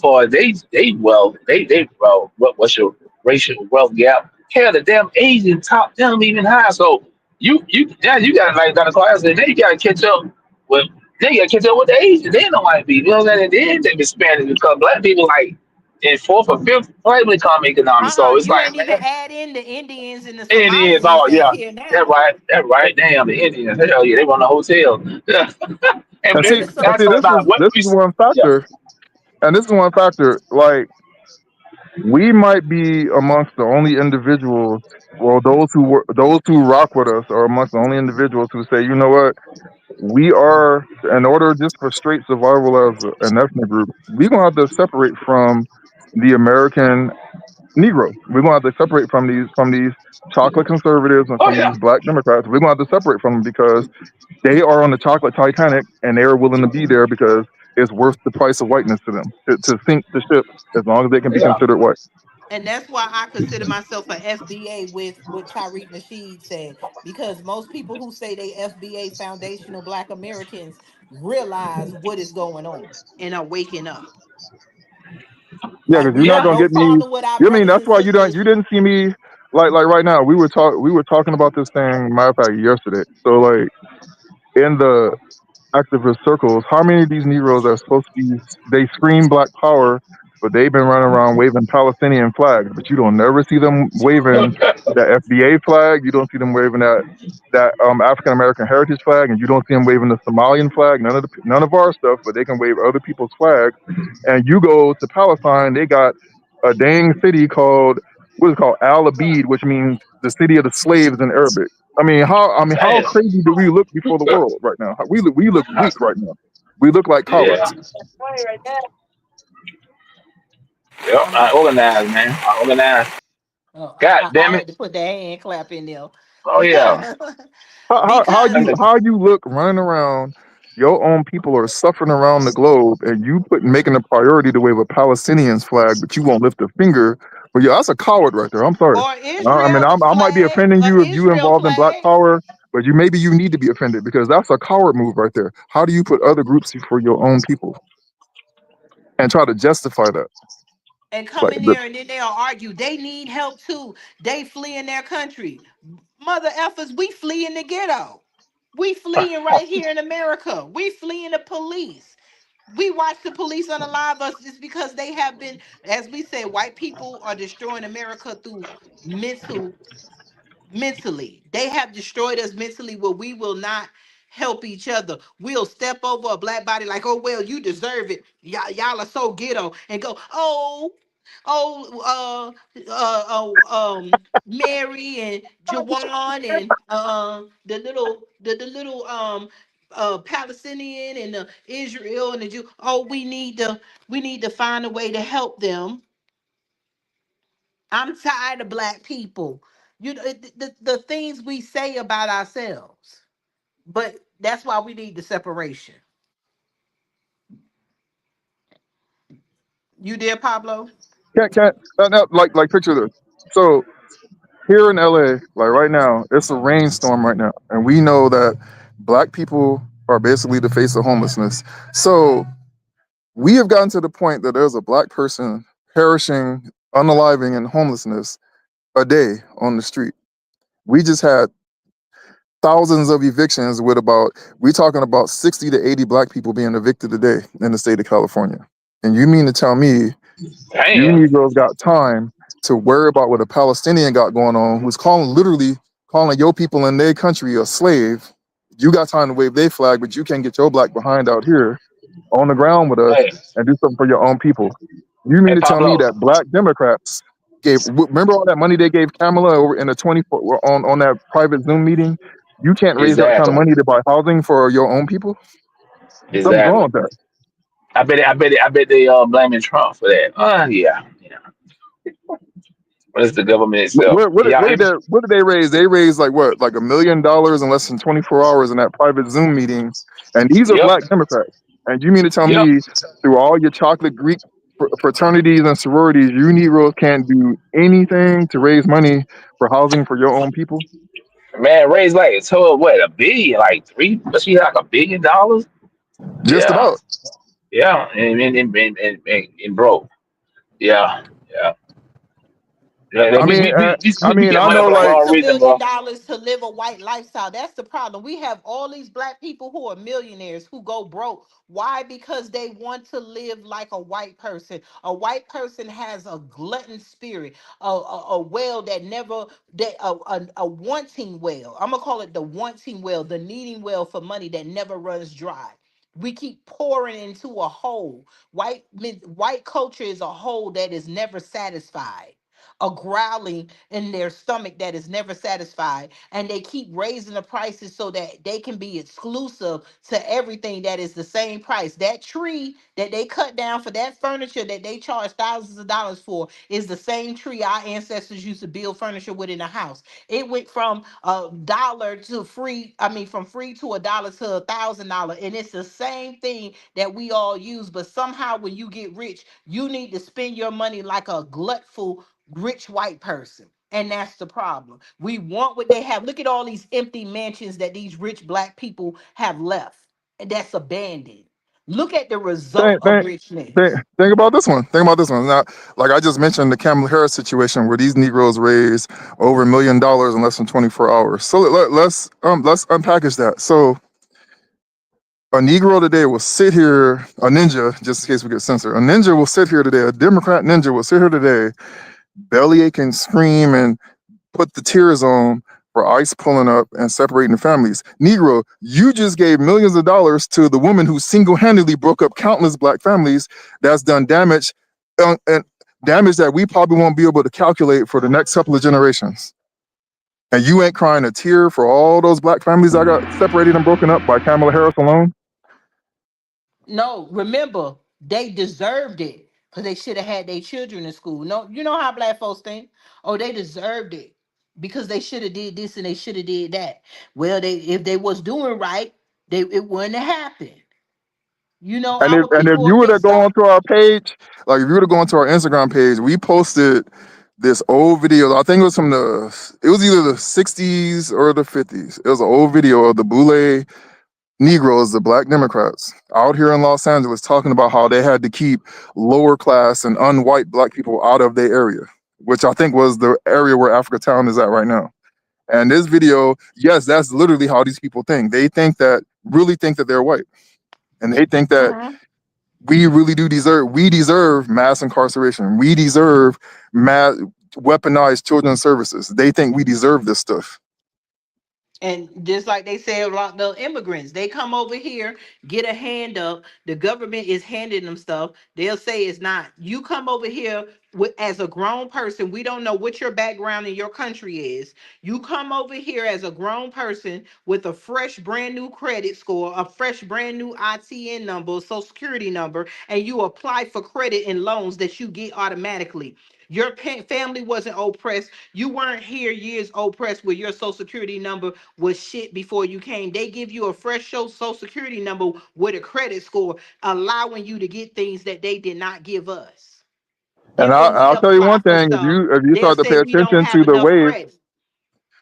for they wealth, they bro, what's your racial wealth gap? Hell, the damn Asian top them even higher. So you gotta, like Dr. Clark said, then you gotta catch up with the Asians. They know white people. You know what I'm saying? And then they expanded because black people like in fourth or fifth place when it comes to economics. So it's You like, ain't even man, add in the Indians and the Indians, Somalians oh that's yeah, here that's now. right, that's right. Damn, the Indians, hell yeah, they run the hotel. Yeah. And And Yeah, see, then the and so that's see, all this about is what this we. is one Yeah, factor, and this is one factor. Like we might be amongst the only individuals. Well, those who rock with us are amongst the only individuals who say, you know what, we are in order just for straight survival as an ethnic group, we're gonna have to separate from the American Negro. We're gonna have to separate from these chocolate conservatives and oh from yeah, these black Democrats. We're gonna have to separate from them because they are on the chocolate Titanic and they are willing to be there because it's worth the price of whiteness to them to sink the ship as long as they can be yeah. considered white. and that's why I consider myself an FBA with what Tariq Nasheed said, because most people who say they FBA foundational Black Americans realize what is going on and are waking up. Yeah, Like because you're we not have gonna no get me. problem with our You mean brothers that's and why sisters. you didn't see me like right now. We were talking about this thing. Matter of fact, yesterday. So like in the activist circles, how many of these Negroes are supposed to be? They scream Black Power, but they've been running around waving Palestinian flags. But you don't never see them waving the FBA flag. You don't see them waving that African American heritage flag, and you don't see them waving the Somalian flag. None of our stuff, but they can wave other people's flags. And you go to Palestine, they got a dang city called what is it called Al Abid, which means the city of the slaves in Arabic. How Damn. crazy do we look before the world right now? We look weak right now. We look like Yeah. cowards. Yep. I organize, man. I organize. Oh, God I damn it. had to put that hand clap in there Oh yeah. because How because And how you look running around? Your own people are suffering around the globe, and you making a priority to wave a Palestinian's flag, but you won't lift a finger. But yeah, that's a coward right there. I'm sorry. or Israel's I might be flag, offending you if you Israel involved in Black flag. Power, but maybe you need to be offended because that's a coward move right there. How do you put other groups before your own people and try to justify that? And come Like in there and then they'll argue. They need help too. They flee in their country. Mother effers, we flee in the ghetto. We fleeing right here in America. We fleeing the police. We watch the police unalive us just because they have been, as we say, white people are destroying America through mentally. They have destroyed us mentally where we will not help each other. We'll step over a black body like, oh well, you deserve it. Y'all are so ghetto and go, Mary and Jawan and the little Palestinian and the Israel and the Jew. Oh, we need to find a way to help them. I'm tired of black people. You know the things we say about ourselves. But that's why we need the separation. You there, Pablo? can't like picture this. So here in LA, like right now, it's a rainstorm right now, and we know that Black people are basically the face of homelessness. So we have gotten to the point that there's a Black person perishing, unaliving in homelessness a day on the street. We just had thousands of evictions with we talking about 60 to 80 Black people being evicted a day in the state of California. And you mean to tell me you damn. Negroes got time to worry about what a Palestinian got going on, who's literally calling your people in their country a slave? You got time to wave their flag, but you can't get your black behind out here on the ground with us Hey, and do something for your own people. You mean hey to tell me Pablo. that Black Democrats remember all that money they gave Kamala over in the 24 on that private Zoom meeting? You can't raise that kind of Exactly. money to buy housing for your own people? Something's wrong Exactly. with that. I bet they blaming Trump for that. Yeah. Yeah. But it's the government itself. Can y'all hear me? What did they raise? They raised like what, like $1 million in less than 24 hours in that private Zoom meeting, and these are Yep. Black Democrats. And you mean to tell Yep. me through all your chocolate Greek fraternities and sororities, you Negroes can't do anything to raise money for housing for your own people? Man, raised like so what, a billion, like three, must be like $1 billion. Just Yeah. about. Yeah. And broke. Yeah. Yeah. Yeah, I mean, we get I money know, for the like, wrong Wants a reason, million bro. dollars to live a white lifestyle. That's the problem. We have all these black people who are millionaires who go broke. Why? Because they want to live like a white person. A white person has a glutton spirit, a well that never, that a wanting well. I'm gonna call it the wanting well, the needing well for money that never runs dry. We keep pouring into a hole. White culture is a hole that is never satisfied, a growling in their stomach that is never satisfied, and they keep raising the prices so that they can be exclusive to everything that is the same price. That tree that they cut down for that furniture that they charge thousands of dollars for is the same tree our ancestors used to build furniture with in the house. It went from $1 to free, I mean from free to $1 to $1,000, and it's the same thing that we all use. But somehow when you get rich, you need to spend your money like a glutful rich white person. And that's the problem. We want what they have. Look at all these empty mansions that these rich black people have left, and that's abandoned. Look at the result think, of think, think, richness. think about this one. Think about this one. Now, like I just mentioned, the Kamala Harris situation where these Negroes raised over $1 million in less than 24 hours. So let's unpackage that. So a Negro today will sit here, a ninja, just in case we get censored, a ninja will sit here today, a Democrat ninja will sit here today, bellyache and scream and put the tears on for ICE pulling up and separating the families. Negro, you just gave millions of dollars to the woman who single-handedly broke up countless black families. That's done damage, and damage that we probably won't be able to calculate for the next couple of generations. And you ain't crying a tear for all those black families that got separated and broken up by Kamala Harris alone? No, remember, they deserved it because they should have had their children in school. No, you know how black folks think. Oh, they deserved it because they should have did this and they should have did that. Well, they, if they was doing right, they, it wouldn't have happened. You know, And if our people are you were to mixed go up. onto our page, like if you were to go onto our Instagram page, we posted this old video. I think it was from it was either the 60s or the 50s. It was an old video of the Boule Negroes, the black Democrats, out here in Los Angeles talking about how they had to keep lower class and unwhite black people out of their area, which I think was the area where Africa Town is at right now. And this video, yes, that's literally how these people think. They really think that they're white. And they think that Mhm. we deserve mass incarceration. We deserve mass weaponized children's services. They think we deserve this stuff. And just like they say about the immigrants, they come over here, get a hand up. The government is handing them stuff. They'll say it's not. You come over here as a grown person. We don't know what your background in your country is. You come over here as a grown person with a fresh, brand new credit score, a fresh, brand new ITN number, social security number, and you apply for credit and loans that you get automatically. Your family wasn't oppressed. You weren't here years oppressed with your social security number was shit before you came. They give you a fresh social security number with a credit score, allowing you to get things that they did not give us. And Then when we I'll tell you apply one for thing: stuff, if you they'll start to say pay we don't attention have to the enough wave, credit.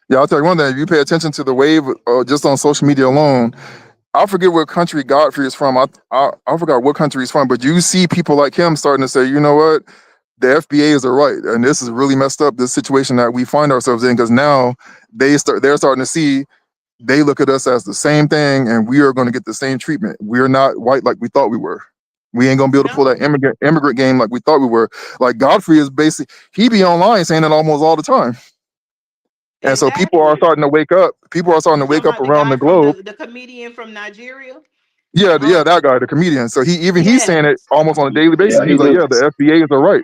yeah, I'll tell you one thing: if you pay attention to the wave, just on social media alone, I forget what country Godfrey is from. I forgot what country he's from, but you see people like him starting to say, you know what, the FBAs are right, and this is really messed up. This situation that we find ourselves in, because now they're starting to see. They look at us as the same thing, and we are going to get the same treatment. We're not white like we thought we were. We ain't gonna be able to pull that No, immigrant game like we thought we were. Like Godfrey is basically he be online saying it almost all the time, and so people are exactly. starting to wake up. People are starting You to wake talking up about the around guy the from globe. the comedian from Nigeria? Yeah, Um, that guy, the comedian. So he's saying it yes, almost on a daily basis. Yeah, he He's like, do. yeah, the FBAs are right.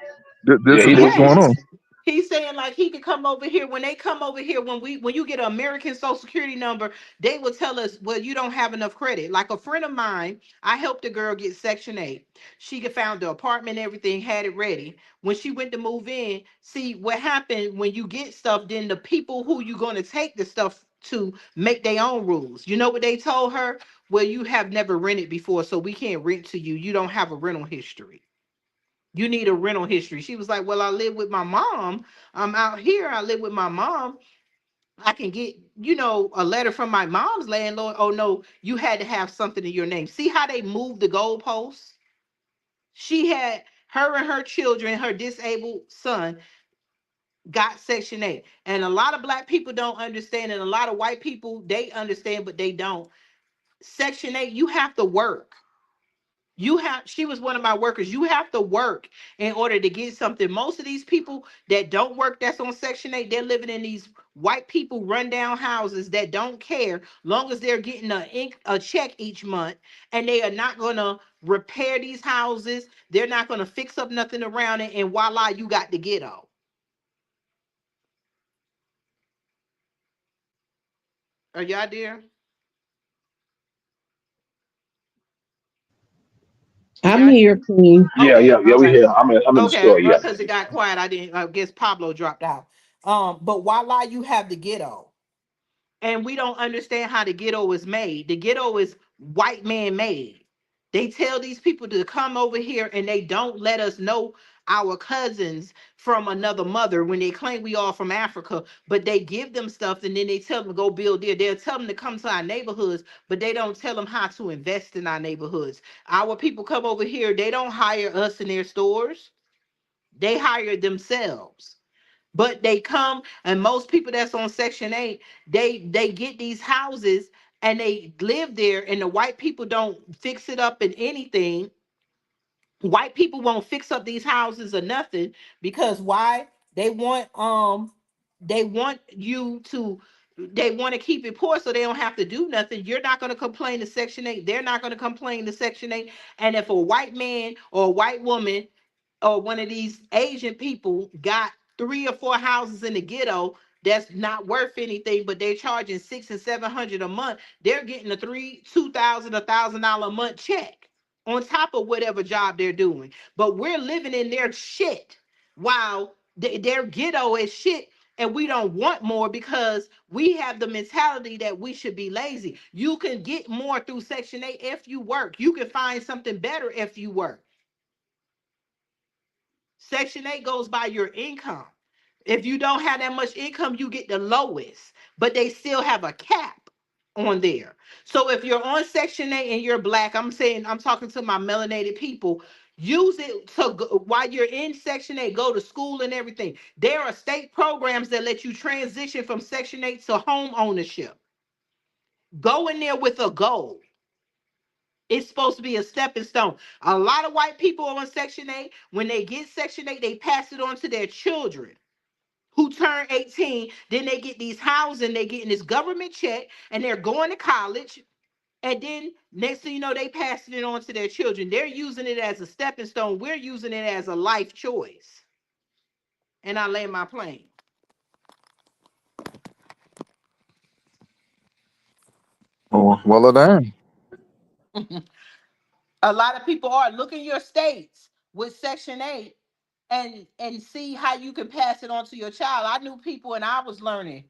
Yeah, This is he what's do. going on. yes. He's saying like he could come over here when they come over here when you get an American social security number, they will tell us, well, you don't have enough credit. Like a friend of mine, I helped a girl get Section 8. She could found the apartment, everything, had it ready. When she went to move in, see what happened when you get stuff, then the people who you gonna take the stuff to make their own rules. You know what they told her? Well, you have never rented before, so we can't rent to you. You don't have a rental history. You need a rental history. She was like, well, I live with my mom. I'm out here. I live with my mom. I can get, a letter from my mom's landlord. Oh, no, you had to have something in your name. See how they moved the goalposts? She had her and her children, her disabled son. got Section 8. And a lot of black people don't understand, and a lot of white people, they understand, but they don't. Section 8, you have to work. She was one of my workers. You have to work in order to get something. Most of these people that don't work, that's on Section 8, they're living in these white people rundown houses that don't care, long as they're getting a check each month, and they are not going to repair these houses. They're not going to fix up nothing around it, and voila, you got the ghetto. Are y'all there? I'm Y'all here, Queen. Yeah, okay? yeah, yeah. All We right. here. I'm in the Okay, store. Yeah. because it got quiet. I didn't. I guess Pablo dropped out. But voila, you have the ghetto, and we don't understand how the ghetto is made. The ghetto is white man made. They tell these people to come over here, and they don't let us know our cousins from another mother when they claim we all from Africa, but they give them stuff and then they tell them to go build there. They'll tell them to come to our neighborhoods, but they don't tell them how to invest in our neighborhoods. Our people come over here, they don't hire us in their stores, they hire themselves. But they come, and most people that's on Section 8, they get these houses and they live there, and the white people don't fix it up in anything. White people won't fix up these houses or nothing, because why? They want you to, they want to keep it poor so they don't have to do nothing. You're not going to complain to Section 8. They're not going to complain to Section 8. And if a white man or a white woman or one of these Asian people got 3 or 4 houses in the ghetto that's not worth anything, but they're charging $600 and $700 a month, they're getting a $2,000 a month check on top of whatever job they're doing. But we're living in their shit while their ghetto is shit. And we don't want more because we have the mentality that we should be lazy. You can get more through Section 8 if you work. You can find something better if you work. Section 8 goes by your income. If you don't have that much income, you get the lowest, but they still have a cap on there. So if you're on Section 8 and you're black, I'm talking to my melanated people, use it to while you're in Section 8, go to school and everything. There are state programs that let you transition from Section 8 to home ownership. Go in there with a goal. It's supposed to be a stepping stone. A lot of white people on Section 8, when they get Section 8, they pass it on to their children who turn 18. Then they get these housing, they getting this government check, and they're going to college. And then next thing you know, they passing it on to their children. They're using it as a stepping stone. We're using it as a life choice. And I land my plane. Oh, well, done. A lot of people are. Look in your states with Section 8 and see how you can pass it on to your child. I knew people, and I was learning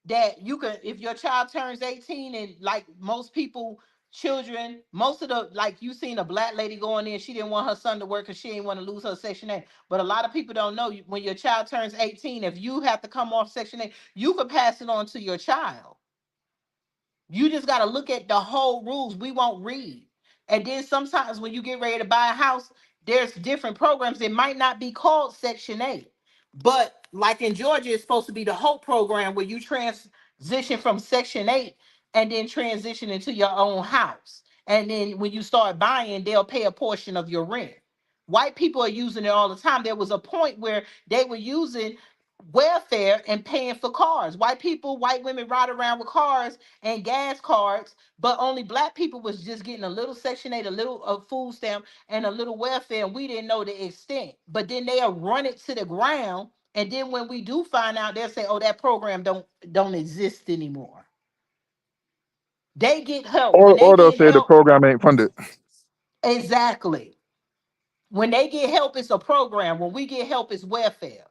that you can, if your child turns 18, and like most people, children, most of the, like you seen a black lady going in, she didn't want her son to work because she didn't want to lose her Section 8. But a lot of people don't know, when your child turns 18, if you have to come off Section 8, you can pass it on to your child. You just got to look at the whole rules. We won't read. And then sometimes when you get ready to buy a house, there's different programs. It might not be called Section 8, but like in Georgia, it's supposed to be the HOPE program where you transition from Section 8 and then transition into your own house. And then when you start buying, they'll pay a portion of your rent. White people are using it all the time. There was a point where they were using welfare and paying for cars. White people, white women ride around with cars and gas cards, but only black people was just getting a little Section 8, a little of food stamp, and a little welfare, and we didn't know the extent. But then they'll run it to the ground, and then when we do find out, they'll say, oh, that program don't exist anymore. They get help. When they Or they'll get say the help, program ain't funded. exactly. When they get help, it's a program. When we get help, it's welfare.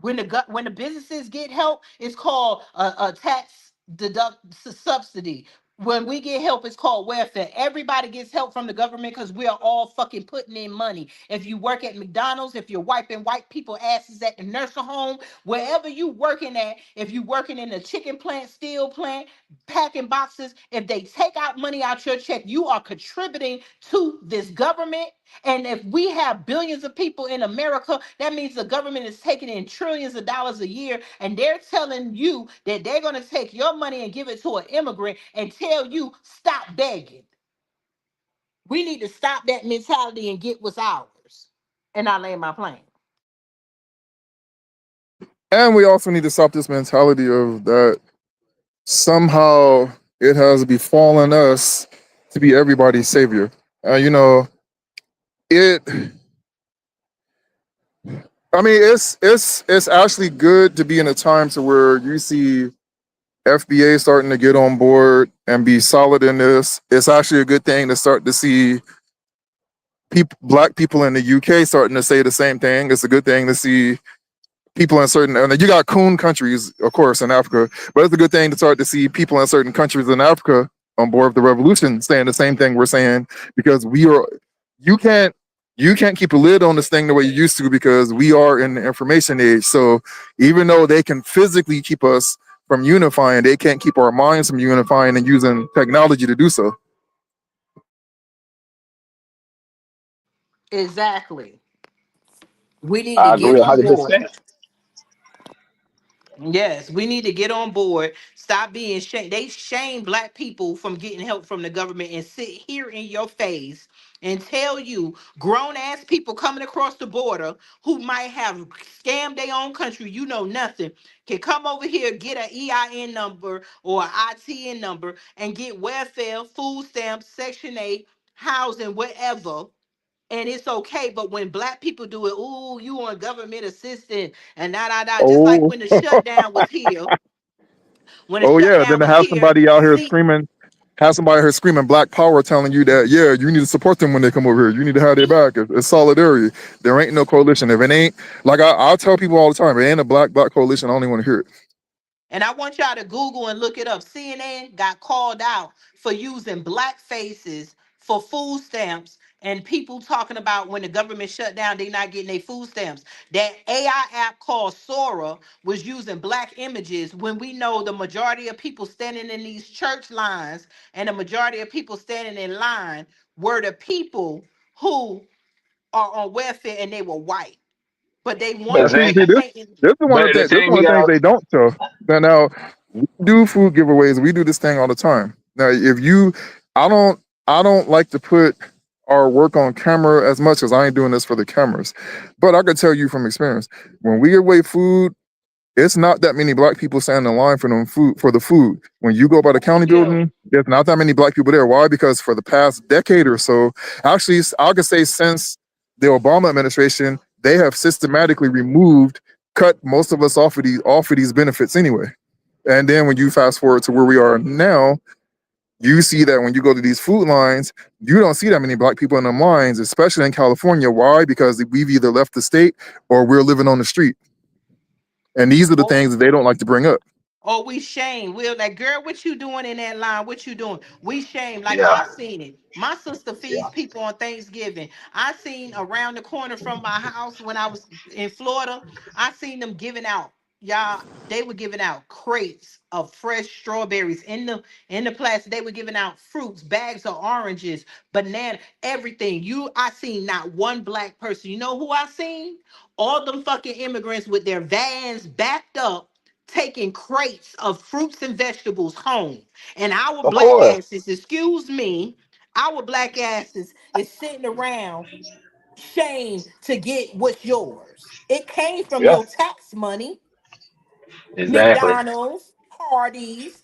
When the businesses get help, it's called a tax deduct subsidy. When we get help, it's called welfare. Everybody gets help from the government because we are all fucking putting in money. If you work at McDonald's, if you're wiping white people asses at the nursing home, wherever you working at, if you working in a chicken plant, steel plant, packing boxes, if they take out money out your check, you are contributing to this government, And if we have billions of people in America, that means the government is taking in trillions of dollars a year, and they're telling you that they're going to take your money and give it to an immigrant and tell you stop begging. We need to stop that mentality and get what's ours. And I land my plane. And we also need to stop this mentality of that somehow it has befallen us to be everybody's savior. You know, it. I mean, it's actually good to be in a time to where you see FBA starting to get on board and be solid in this. It's actually a good thing to start to see black people in the UK starting to say the same thing. It's a good thing to see people in certain, and you got coon countries, of course, in Africa, but it's a good thing to start to see people in certain countries in Africa on board with the revolution saying the same thing we're saying, because you can't keep a lid on this thing the way you used to, because we are in the information age. So even though they can physically keep us from unifying, they can't keep our minds from unifying and using technology to do so. Exactly. We need to I get agree on board. 100%. Yes, we need to get on board. Stop being shamed. They shame black people from getting help from the government and sit here in your face and tell you grown ass people coming across the border who might have scammed their own country, you know nothing, can come over here, get an EIN number or an ITN number and get welfare, food stamps, Section 8, housing, whatever, and it's okay. But when black people do it, ooh, you on government assistance and just like Oh, when the shutdown was here, when the oh yeah. Then shutdown to was have here, somebody out here see, screaming, have somebody here screaming Black Power, telling you that, yeah, you need to support them when they come over here. You need to have their back. It's solidarity. There ain't no coalition. If it ain't, like I'll tell people all the time, if it ain't a black coalition, I don't even want to hear it. and I want y'all to Google and look it up. CNN got called out for using black faces for food stamps, and people talking about when the government shut down, they not getting their food stamps. That AI app called Sora was using black images when we know the majority of people standing in these church lines and the majority of people standing in line were the people who are on welfare and they were white. But they But the wanted And to see, thing, keep this painting. this is one but of the the this is thing one we of the things got, they don't show. Now we do food giveaways. We do this thing all the time. Now, if you, I don't like to put our work on camera as much as I ain't doing this for the cameras. But I could tell you from experience, when we give away food, it's not that many black people standing in line for the food. When you go by the Oh county yeah. building, there's not that many black people there. Why? Because for the past decade or so, actually, I could say since the Obama administration, they have systematically cut most of us off of these benefits anyway. And then when you fast forward to where we are now, you see that when you go to these food lines, you don't see that many black people in them lines, especially in California. Why? Because we've either left the state or we're living on the street. And these are the Oh, things that they don't like to bring up. oh, we shame. We're like, girl, what you doing in that line? What you doing? We shame. Like yeah, I seen it. My sister yeah. feeds people on Thanksgiving. I seen around the corner from my house when I was in Florida. I seen them giving out. Y'all, they were giving out crates of fresh strawberries in the plastic. They were giving out fruits, bags of oranges, banana, everything. I seen not one black person. You know who I seen? All them fucking immigrants with their vans backed up taking crates of fruits and vegetables home. And our Of black course. asses, excuse me, our black asses is sitting around shame to get what's yours. It came from Yeah, your tax money, exactly. McDonald's, Hardee's,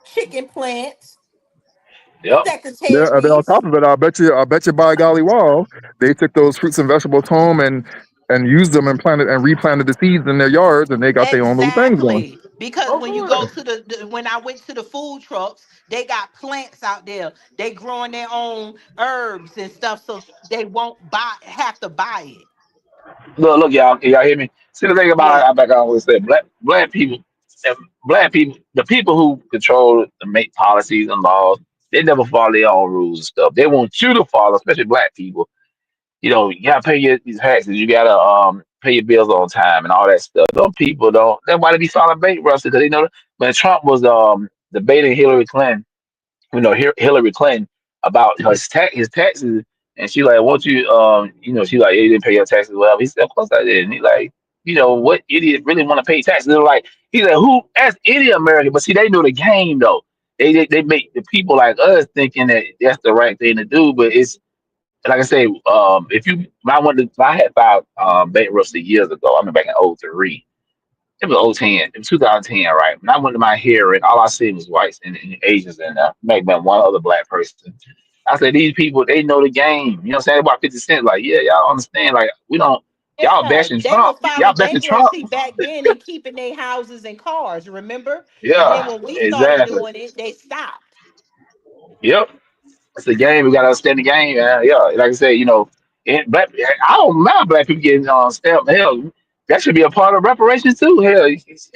chicken plants, Yep. Yeah, and then on secretaries. top of it, I bet you by golly wow, they took those fruits and vegetables home and used them and planted and replanted the seeds in their yards, and they got their own little things going. Exactly. Because Of when you go course. to when I went to the food trucks, they got plants out there. They growing their own herbs and stuff, so they won't have to buy it. Look, y'all. Can y'all hear me? See the thing about Yeah. I back I always say uh, black people, the people who control and make policies and laws, they never follow their own rules and stuff. They want you to follow, especially black people. You know, you gotta pay your these taxes. You gotta pay your bills on time and all that stuff. Those people don't. That's why they be filing bankruptcy because they know when Trump was debating Hillary Clinton, Hillary Clinton about his taxes And she like, won't you, she like, you didn't pay your taxes, whatever. He said, of course I did. And he like, what idiot really want to pay taxes? They're like, he's like, who? That's idiot America. But see, they know the game though. They make the people like us thinking that that's the right thing to do. But it's like I say, when I had filed bankruptcy years ago. I mean, back in '03. It was '10. It was 2010, right? When I went to my hearing, all I seen was whites and Asians and maybe one other black person. I said, these people, they know the game. You know what I'm saying? About 50 Cent, like, yeah, y'all understand. Like, we don't, y'all Yeah, bashing they were Trump. Y'all filing bashing Trump. bankruptcy back then and keeping their houses and cars, remember? And then Yeah, when we started exactly. doing it, they stopped. Yep. It's the game. We got to understand the game. Yeah. Like I said, but I don't mind black people getting stamped. Hell, that should be a part of reparations too. Hell,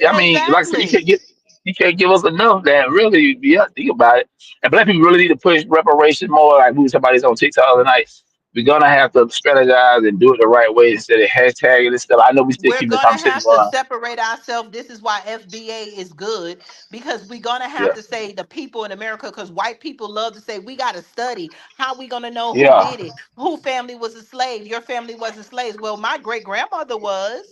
I mean, like I said, Exactly. you can't give us enough that really, yeah, think about it. And black people really need to push reparations more. Like we were talking about this on TikTok the other night. We're gonna have to strategize and do it the right way instead of hashtagging and stuff. I know we still We're keep the gonna conversation have to going. separate ourselves. This is why FBA is good, because we're gonna have Yeah, to say the people in America, because white people love to say we gotta study. How we gonna know who yeah, did it? Who family was a slave? Your family wasn't slaves. Well, my great grandmother was.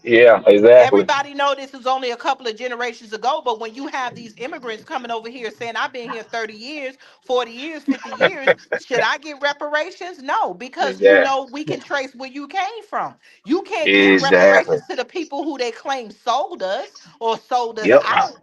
yeah, exactly. Everybody know this is only a couple of generations ago, but when you have these immigrants coming over here saying I've been here 30 years, 40 years, 50 years, should I get reparations? No, because Exactly. we can trace where you came from. You can't give Exactly. reparations to the people who they claim sold us or sold us Yep. out.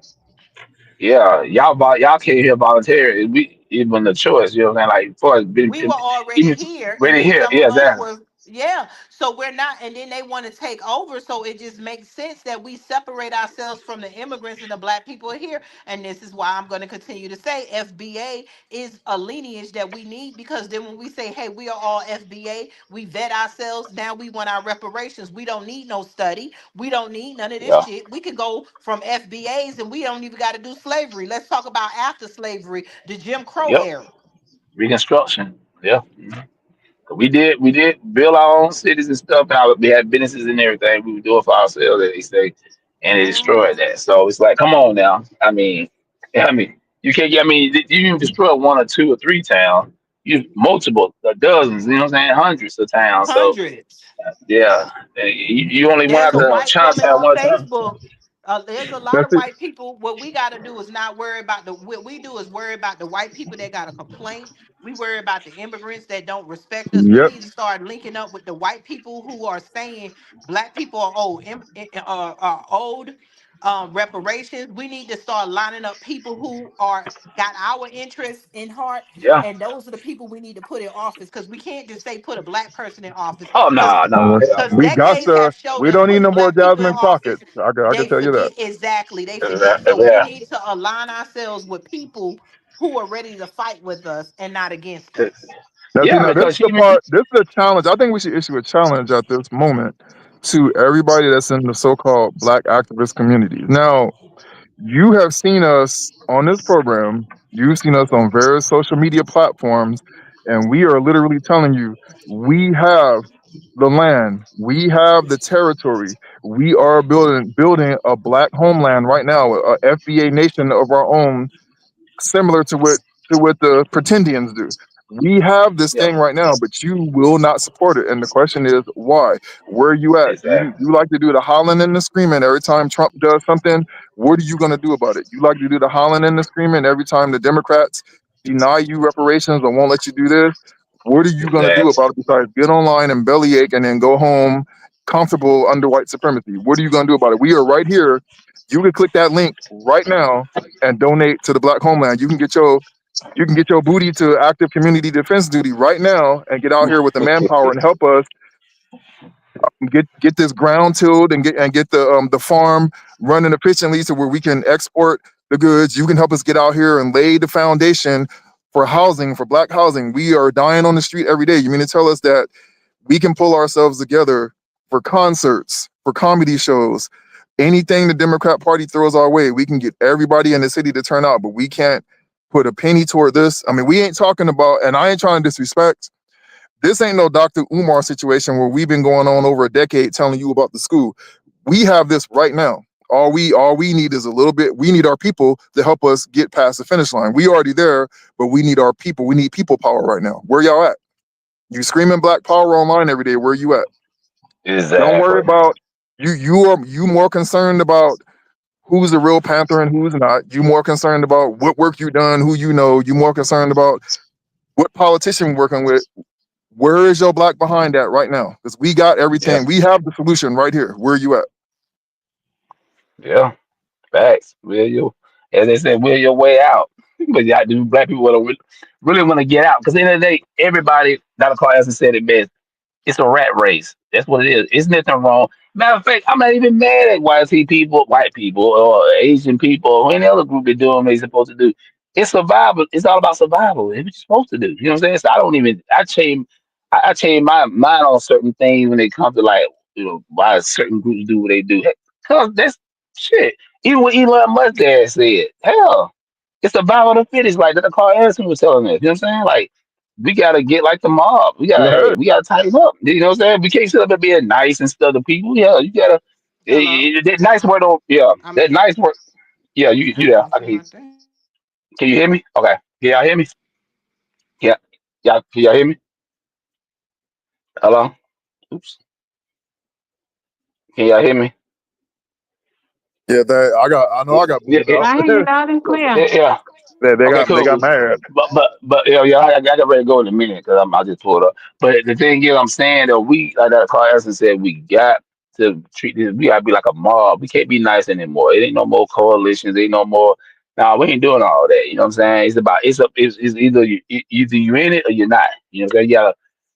Yeah, y'all came here voluntarily. We even the choice, you know what I'm saying? Like for us, We were already even here, and really then here. some Yeah, of us exactly. were, yeah, so we're not, and then they want to take over, so it just makes sense that we separate ourselves from the immigrants and the black people here. And this is why I'm going to continue to say FBA is a lineage that we need, because then when we say, hey, we are all FBA, we vet ourselves, now we want our reparations. We don't need no study, we don't need none of this Yeah, shit. We could go from FBAs and we don't even got to do slavery. Let's talk about after slavery, the Jim Crow yep. era. Reconstruction. Yeah. We did build our own cities and stuff. And we had businesses and everything. We would do it for ourselves, as they say, and they destroyed Mhm. that. So it's like, come on now. I mean, you can't. I mean, you even destroy one or two or three towns. You multiple, dozens. You know what I'm saying? Hundreds of towns. So Hundreds. yeah, you only went There's out a to white woman Chinatown on one time. Facebook. There's a lot That's of it. white people. What we got to do is not worry about what we do is worry about the white people that got a complaint. We worry about the immigrants that don't respect us. We Yep. need to start linking up with the white people who are saying black people are old, are old. Reparations. We need to start lining up people who are got our interests in heart, Yeah. and those are the people we need to put in office. Because we can't just say put a black person in office. Oh Because no, no, hell because We no. got decades to. have showed We that don't need putting no more black people in Jasmine office, Crockett. I can they tell you that. forget exactly. They forget. So we Yeah. need to align ourselves with people who are ready to fight with us and not against us. Now, see, Yeah, now this is because the part. This is a challenge. I think we should issue a challenge at this moment to everybody that's in the so-called Black activist community. Now, you have seen us on this program. You've seen us on various social media platforms, and we are literally telling you we have the land, we have the territory, we are building a Black homeland right now, a FBA nation of our own, similar to what the pretendians do. We have this yeah, thing right now, but you will not support it. And the question is, why? Where are you at? exactly. You like to do the hollering and the screaming every time Trump does something. What are you going to do about it? You like to do the hollering and the screaming every time the Democrats deny you reparations or won't let you do this. What are you going to do Exactly. about it besides get online and bellyache and then go home comfortable under white supremacy? What are you going to do about it? We are right here. You can click that link right now and donate to the Black Homeland. You can get your booty to active community defense duty right now and get out here with the manpower and help us get this ground tilled and get the farm running efficiently to where we can export the goods. You can help us get out here and lay the foundation for housing, for Black housing. We are dying on the street every day. You mean to tell us that we can pull ourselves together for concerts, for comedy shows, anything the Democrat Party throws our way? We can get everybody in the city to turn out, but we can't put a penny toward this. I mean, we ain't talking about, and I ain't trying to disrespect, this ain't no Dr. Umar situation where we've been going on over a decade telling you about the school. We have this right now. All we need is a little bit. We need our people to help us get past the finish line. We already there, but we need our people. We need people power right now. Where y'all at? You screaming Black Power online every day. Where you at? Don't worry Exactly. about you. You more concerned about who's the real Panther and who's not. You more concerned about what work you done, who you know. You more concerned about what politician working with. Where is your black behind that right now? Because we got Yeah. everything. We have the solution right here. Where you at? Yeah. Facts. As they said, will your way out. But y'all do black people really want to get out. Because at the end of the day, everybody, Dr. Clark Addison said it best. It's a rat race. That's what it is. It's nothing wrong. Matter of fact, I'm not even mad at white people, or Asian people, or any other group that doing what they're supposed to do. It's survival. It's all about survival. It's what you're supposed to do. You know what I'm saying? So I change my mind on certain things when it comes to, like, why certain groups do what they do. Cause that's shit. Even what Elon Musk dad said, hell, it's survival of the fittest, like that Carl Anderson was telling us. You know what I'm saying? Like, we gotta get like the mob. Go We gotta tighten up. You know what I'm saying? We can't sit up and being nice and stuff to people. Yeah, you gotta. Hello. That nice word don't. Yeah, I'm that here. nice word. Yeah, you there? I Okay, can hear you. my thing. Can you hear me? Okay. Can y'all hear me? Yeah. Yeah. Can y'all hear me? Hello. Oops. Can y'all hear me? Yeah, I know Yeah. I got Yeah. booted out. I hear you loud and clear. Yeah. They Okay, got cool. mad. But yeah, I got ready to go in a minute because I just pulled up. But the thing is, I'm saying that we, like that Carl Essence said, we got to treat this. We gotta be like a mob. We can't be nice anymore. It ain't no more coalitions. Ain't no more. Nah, we ain't doing all that. You know what I'm saying? It's either either you in it or you're not. You know what I'm saying?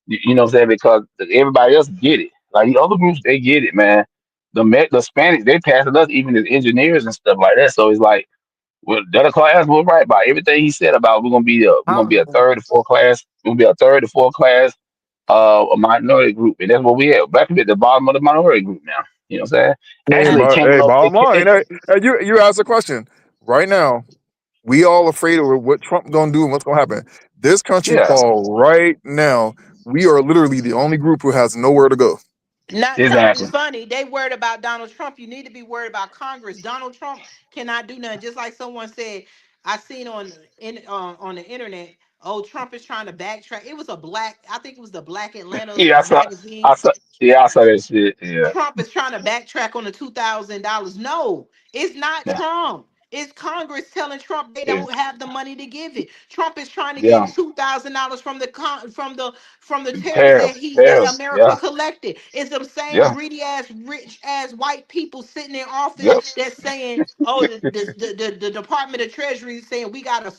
You know what I'm saying? Because everybody else get it. Like the other groups, they get it, man. The Spanish, they passing us even as engineers and stuff like that. So it's like. Well, the other class was right about everything he said about we're gonna be a Humble. third or fourth class. We're gonna be a third or fourth class a minority group. And that's what we have. Black people at the bottom of the minority group now. You know what I'm saying? Hey, Actually it came up bottom line. Hey, you asked a question. Right now, we all afraid of what Trump gonna do and what's gonna happen. This country, yeah, Paul, right now, we are literally the only group who has nowhere to go. Not exactly. it's funny. They worried about Donald Trump. You need to be worried about Congress. Donald Trump cannot do nothing. Just like someone said, I seen on the internet. Oh, Trump is trying to backtrack. It was a black. I think it was the Black Atlanta Yeah, magazine. I saw yeah, I saw that shit. Yeah. Trump is trying to backtrack on the $2,000. No, it's not Yeah. Trump. It's Congress telling Trump they It's, don't have the money to give it. Trump is trying to yeah. get $2,000 from the tariffs Tariffs. that Tariffs. America Yeah. collected. It's the same Yeah. greedy ass, rich ass white people sitting in office Yep. that's saying, "Oh, the Department of Treasury is saying we gotta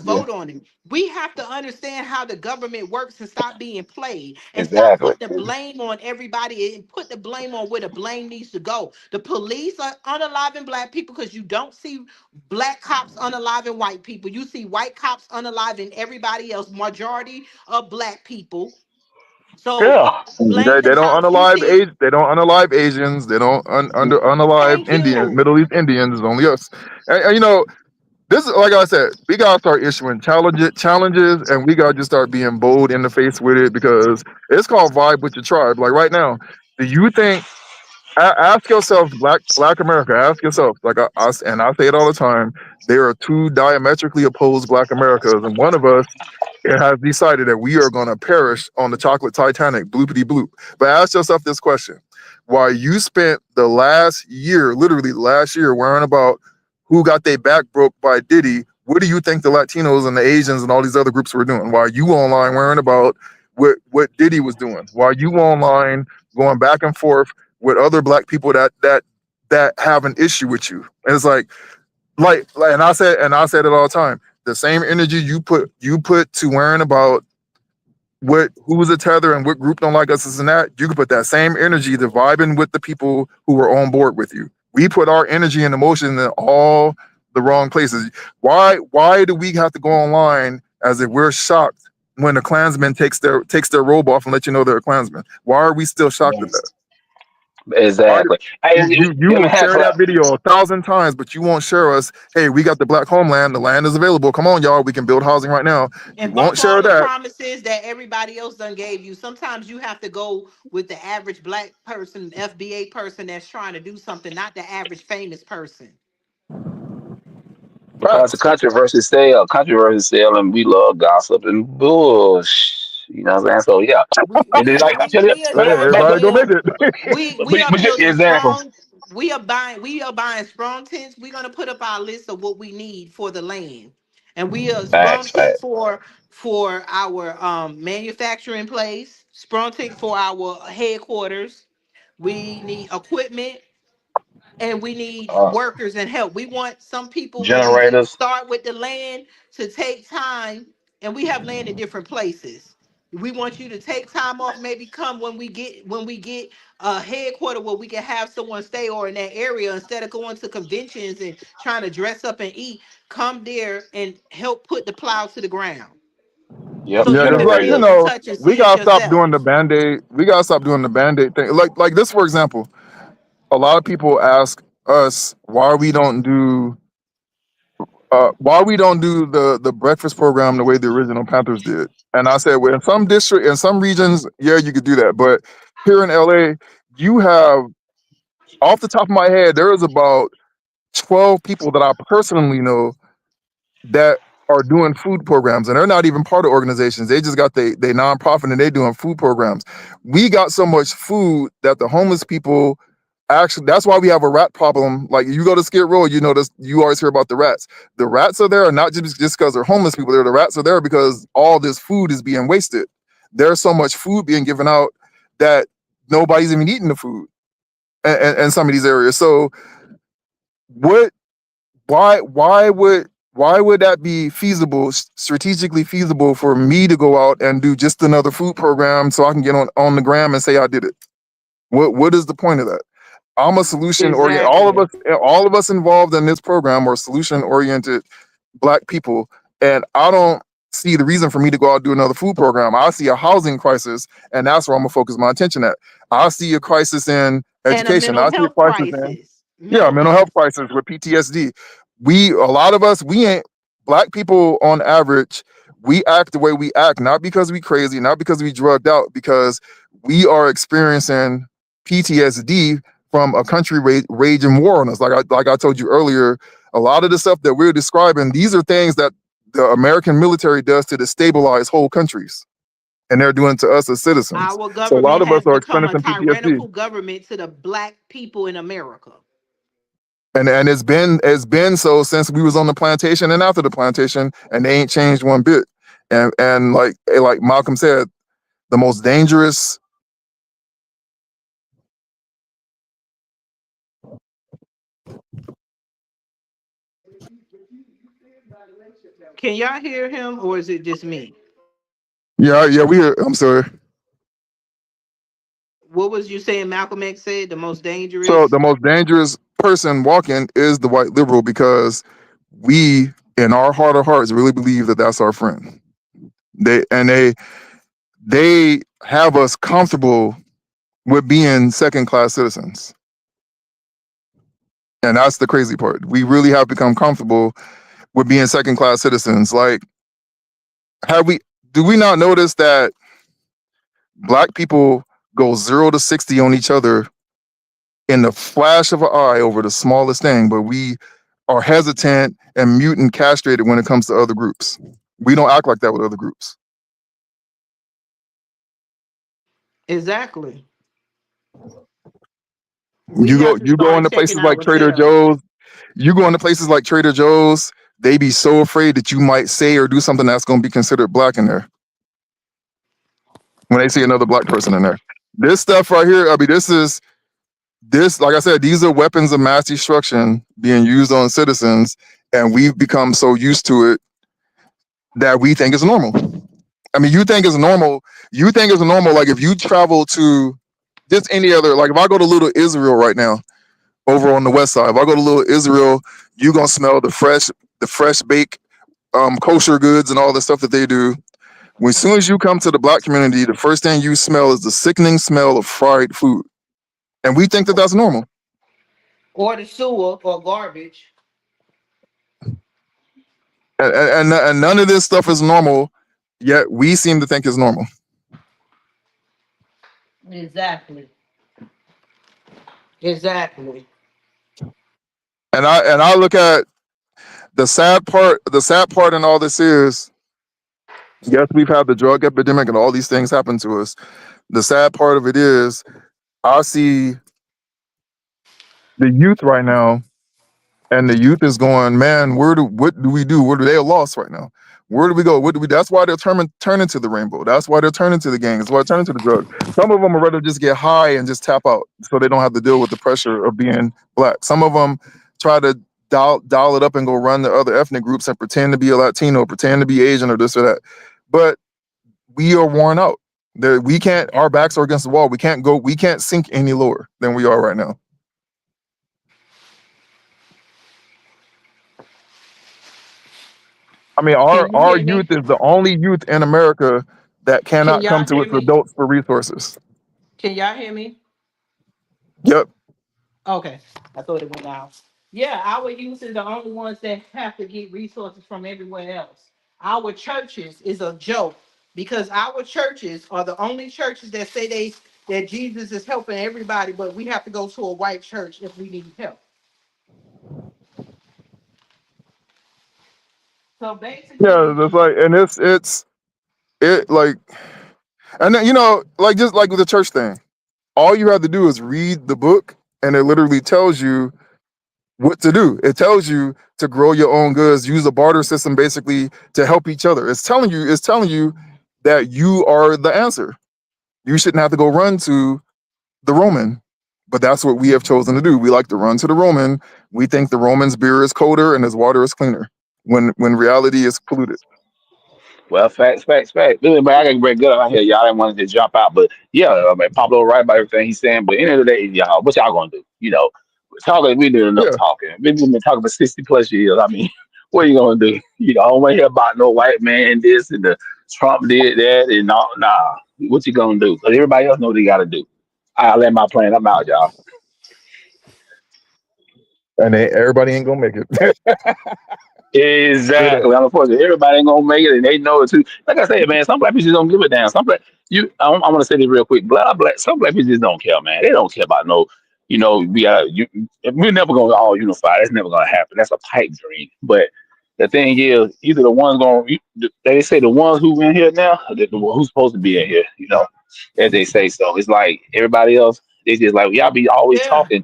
Yeah. vote on it." We have to understand how the government works and stop being played and stop Exactly. putting the blame on everybody and put the blame on where the blame needs to go. The police are unaliving black people because you don't see black cops unaliving white people. You see white cops unaliving everybody else, majority of black people. So Yeah. blame the They don't cops. You unalive see, They don't unalive Asians. They don't unalive thank Indians, you. Middle East Indians. It's only us. And, this is like I said. We gotta start issuing challenges, and we gotta just start being bold in the face with it because it's called vibe with your tribe. Like right now, do you think? Ask yourself, Black America. Ask yourself, like and I say it all the time. There are two diametrically opposed Black Americas, and one of us has decided that we are going to perish on the chocolate Titanic, bloopity bloop. But ask yourself this question: why you spent the last year, literally last year, worrying about who got their back broke by Diddy? What do you think the Latinos and the Asians and all these other groups were doing? Why you online worrying about what Diddy was doing? Why you online going back and forth with other Black people that have an issue with you? And it's like, and I said it all the time. The same energy you put to worrying about who's a tether and what group don't like us and that, you can put that same energy to vibing with the people who are on board with you. We put our energy and emotion in all the wrong places. Why do we have to go online as if we're shocked when a Klansman takes their robe off and let you know they're a Klansman? Why are we still shocked at that? Why Exactly. you Let me will have share that video 1,000 times, but you won't share us. Hey, we got the Black homeland. The land is available. Come on, y'all. We can build housing right now. You And won't bump all share the that. promises that everybody else done gave you. Sometimes you have to go with the average black person, FBA person that's trying to do something, not the average famous person. because the Facts. controversy sale, and we love gossip and bullshit. You know what I'm saying? So yeah, and then like I tell you, Hey, everybody go make it. we are building exactly. strong. We are buying strong tents. We're gonna put up our list of what we need for the land, and we are strong Facts, tent facts. for our manufacturing place, strong tent for our headquarters. We need equipment and we need Uh, workers and help. We want some people when we get Generators. start with the land to take time, and we have land in different places. We want you to take time off, maybe come when we get a headquarter where we can have someone stay or in that area instead of going to conventions and trying to dress up and eat. Come there and help put the plow to the ground Yep, so Yeah, you because can like feel and you touch and we see it gotta stop yourself. doing the band-aid. We gotta stop doing the band-aid thing. Like this, for example, a lot of people ask us why we don't do the breakfast program the way the original Panthers did. And I said, well, in some regions, yeah, you could do that, but here in LA, you have off the top of my head, there is about 12 people that I personally know that are doing food programs, and they're not even part of organizations. They just got they nonprofit and they doing food programs. We got so much food that the homeless people actually, that's why we have a rat problem. Like you go to Skid Row, you notice you always hear about the rats. The rats are there not just because they're homeless people. The rats are there because all this food is being wasted. There's so much food being given out that nobody's even eating the food in some of these areas. So what why would that be feasible, strategically feasible for me to go out and do just another food program so I can get on the gram and say I did it? What is the point of that? I'm a solution oriented. Exactly. All of us involved in this program are solution oriented Black people, and I don't see the reason for me to go out and do another food program. I see a housing crisis, and that's where I'm gonna focus my attention at. I see a crisis in And a education. mental I see a health crisis in crisis. mental health crisis with PTSD. A lot of us, we ain't Black people on average. We act the way we act, not because we crazy, not because we drugged out, because we are experiencing PTSD from a country raging war on us. Like I told you earlier, a lot of the stuff that we're describing, these are things that the American military does to destabilize whole countries, and they're doing to us as citizens. Our So a lot government of us has are become a experiencing PTSD. tyrannical government to the Black people in America. And it's been so since we was on the plantation and after the plantation, and they ain't changed one bit. And like Malcolm said, the most dangerous. Can y'all hear him or is it just me? Yeah, I'm sorry. What was you saying Malcolm X said? The most So dangerous? the most dangerous person walking is the white liberal, because we, in our heart of hearts, really believe that that's our friend. They have us comfortable with being second class citizens, and that's the crazy part. We really have become comfortable with being second class citizens. Like, do we not notice that Black people go 0 to 60 on each other in the flash of an eye over the smallest thing, but we are hesitant and mute and castrated when it comes to other groups? We don't act like that with other groups. Exactly. We You go have to you go start into checking places like Trader ourselves. Joe's. You go into places like Trader Joe's, they be so afraid that you might say or do something that's going to be considered Black in there when they see another Black person in there. This stuff right here, I mean, like I said, these are weapons of mass destruction being used on citizens, and we've become so used to it that we think it's normal. I mean, you think it's normal. You think it's normal. Like if you travel to just any other, like if I go to Little Israel right now, over on the west side, if I go to Little Israel, you gonna smell the fresh baked kosher goods and all the stuff that they do. As soon as you come to the Black community, the first thing you smell is the sickening smell of fried food, and we think that that's normal. Or the sewer or garbage. And none of this stuff is normal, yet we seem to think it's normal. Exactly. Exactly. And I look at the sad part in all this is Yes, we've had the drug epidemic and all these things happen to us. The sad part of it is, I see the youth right now, and the youth is going, man, what do we do? What are they lost right now? Where do we go? What do we? That's why they're turning to the rainbow. That's why they're turning to the gangs. That's why they're turning to the drugs. Some of them would rather just get high and just tap out, so they don't have to deal with the pressure of being black. Some of them try to dial it up and go run the other ethnic groups and pretend to be a Latino, pretend to be Asian or this or that. But we are worn out. We can't. Our backs are against the wall. We can't go. We can't sink any lower than we are right now. I mean, Can you our hear youth me? is the only youth in America that Can cannot come y'all to hear its me? adults for resources. Can y'all hear me? Yep. Okay, I thought it went out. Yeah, our youth is the only ones that have to get resources from everywhere else. Our churches is a joke because our churches are the only churches that say that Jesus is helping everybody, but we have to go to a white church if we need help. So Yeah, basically, that's like, and it like, and then, like, just like with the church thing, all you have to do is read the book, and it literally tells you what to do. It tells you to grow your own goods, use a barter system, basically to help each other. It's telling you that you are the answer. You shouldn't have to go run to the Roman, but that's what we have chosen to do. We like to run to the Roman. We think the Roman's beer is colder and his water is cleaner, when reality is polluted. Well, facts. Really, man, I got great good out here. Y'all didn't want to jump out, but yeah, I mean, Pablo right about everything he's saying. But at the end of the day, y'all, what y'all gonna do? Talking. We did enough Yeah. talking. We've been talking for 60+ years. I mean, what are you gonna do? I don't want to hear about no white man this and the Trump did that and all. Nah, what you gonna do? Because everybody else know what they gotta do. I let my plan. I'm out, y'all. And everybody ain't gonna make it. Straight up. Exactly. Unfortunately, everybody ain't gonna make it, and they know it too. Like I said, man, some black people just don't give a damn. Some black I want to say this real quick. Some black people just don't care, man. They don't care about no. We got we're never gonna all unify. That's never gonna happen. That's a pipe dream. But the thing is, either the ones going, they say the ones who in here now, who's supposed to be in here, as they say. So it's like everybody else. They just like y'all be always yeah, talking.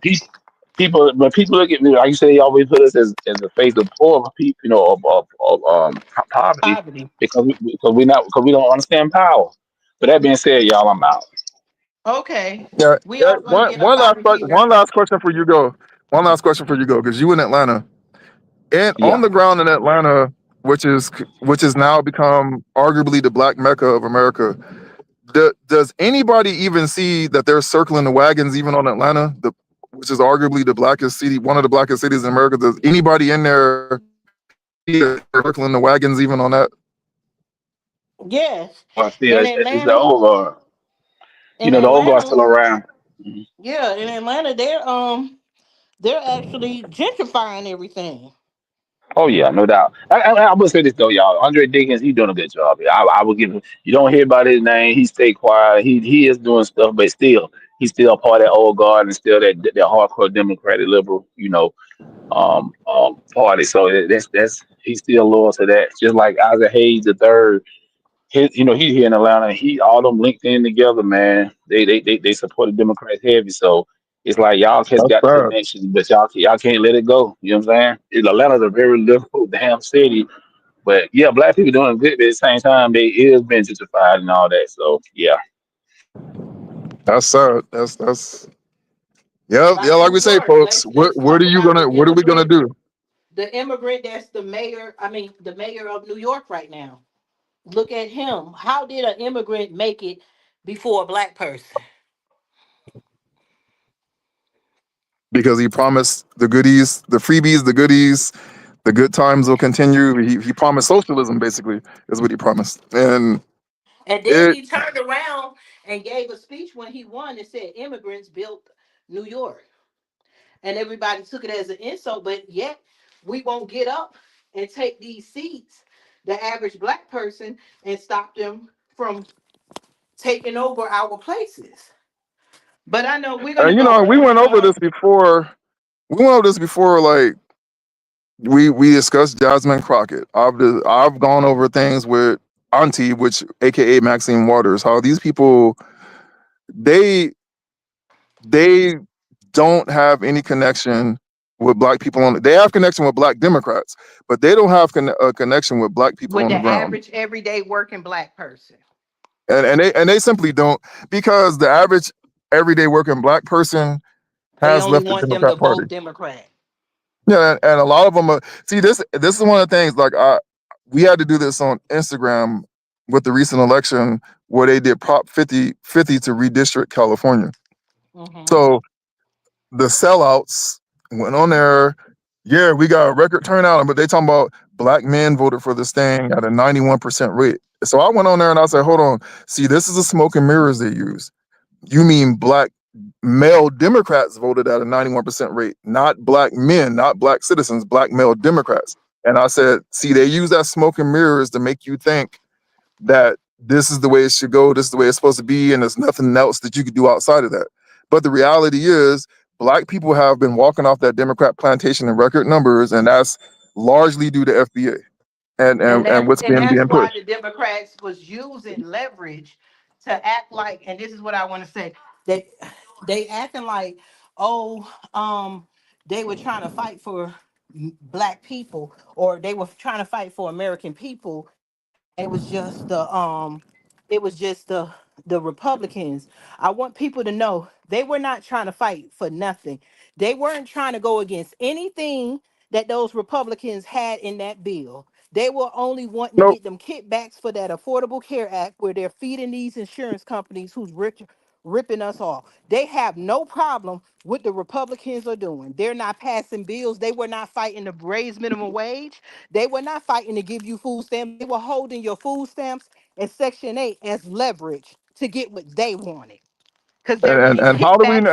People when people look at me, like you say, they always put us as the face of poor people, of poverty poverty. because we don't understand power. But that being said, y'all, I'm out. Okay, Yeah. we Yeah. are gonna get up One out last of here. one last question for you, go. One last question for you, go, because you in Atlanta, and on Yeah. the ground in Atlanta, which is now become arguably the black mecca of America. Does anybody even see that they're circling the wagons even on Atlanta, which is arguably the blackest city, one of the blackest cities in America? Does anybody in there see that they're circling the wagons even on that? Yes, But still, in it's the Atlanta, old guard. in The old guard's still Atlanta, around. Mhm. yeah, in Atlanta, they're actually gentrifying everything. Oh yeah, no doubt. I will say this though, y'all. Andre Dickens, he's doing a good job. I will give him. You don't hear about his name. He stay quiet. He is doing stuff, but still, he's still a part of that old guard and still that hardcore Democratic liberal, party. So that's he's still loyal to that. Just like Isaac Hayes the third. He's here in Atlanta. He all them linked in together, man. They support the Democrats heavy. So it's like y'all has That's got the bad. connections, but y'all can't let it go. You know what I'm saying? Atlanta's a very liberal damn city. But yeah, black people doing good, but at the same time, they is been gentrified and all that. So yeah. That's sad. That's yeah, yeah. Like Like New we say, York, folks, let's what talk are you about gonna what are we gonna do? the immigrant that's the mayor. I mean, the mayor of New York right now. Look at him. How did an immigrant make it before a black person? Because he promised the goodies, the freebies, the goodies, the good times will continue. He promised socialism, basically, is what he promised. And And then it he turned around and gave a speech when he won and said immigrants built New York. And everybody took it as an insult, but yet we won't get up and take these seats, the average black person, and stop them from taking over our places. But I know we're gonna and go we on went and over this on. before. We went over this before, like we discussed Jasmine Crockett. I've gone over things with auntie, which AKA Maxine Waters, how these people they they don't have any connection with black people on. They have connection with black Democrats, but they don't have a connection with black people With on the the ground. average everyday working black person. And they simply don't, because the average everyday working black person They has only left the want them to Democrat Party. vote Democrat. Yeah, and a lot of them are, see, this is one of the things, like, we had to do this on Instagram with the recent election where they did Prop 50 to redistrict California. Hmm. So the sellouts went on there. Yeah, we got a record turnout, but they talking about black men voted for this thing at a 91% rate. So I went on there and I said, hold on, see, this is the smoke and mirrors they use. You mean black male Democrats voted at a 91% rate, not black men, not black citizens, black male Democrats. And I said, see, they use that smoke and mirrors to make you think that this is the way it should go, this is the way it's supposed to be, and there's nothing else that you could do outside of that. But the reality is, black people have been walking off that Democrat plantation in record numbers, and that's largely due to FBA and what's And being that's why pushed. the Democrats was using leverage to act like, and this is what I want to say, that they acting like, oh, they were trying to fight for black people, or they were trying to fight for American people. It was just the Republicans. I want people to know they were not trying to fight for nothing. They weren't trying to go against anything that those Republicans had in that bill. They were only wanting to Nope. get them kickbacks for that Affordable Care Act, where they're feeding these insurance companies who's ripping us off. They have no problem with the Republicans are doing. They're not passing bills. They were not fighting to raise minimum wage. They were not fighting to give you food stamps. They were holding your food stamps and Section 8 as leverage to get what they wanted. Because they're getting And kickbacks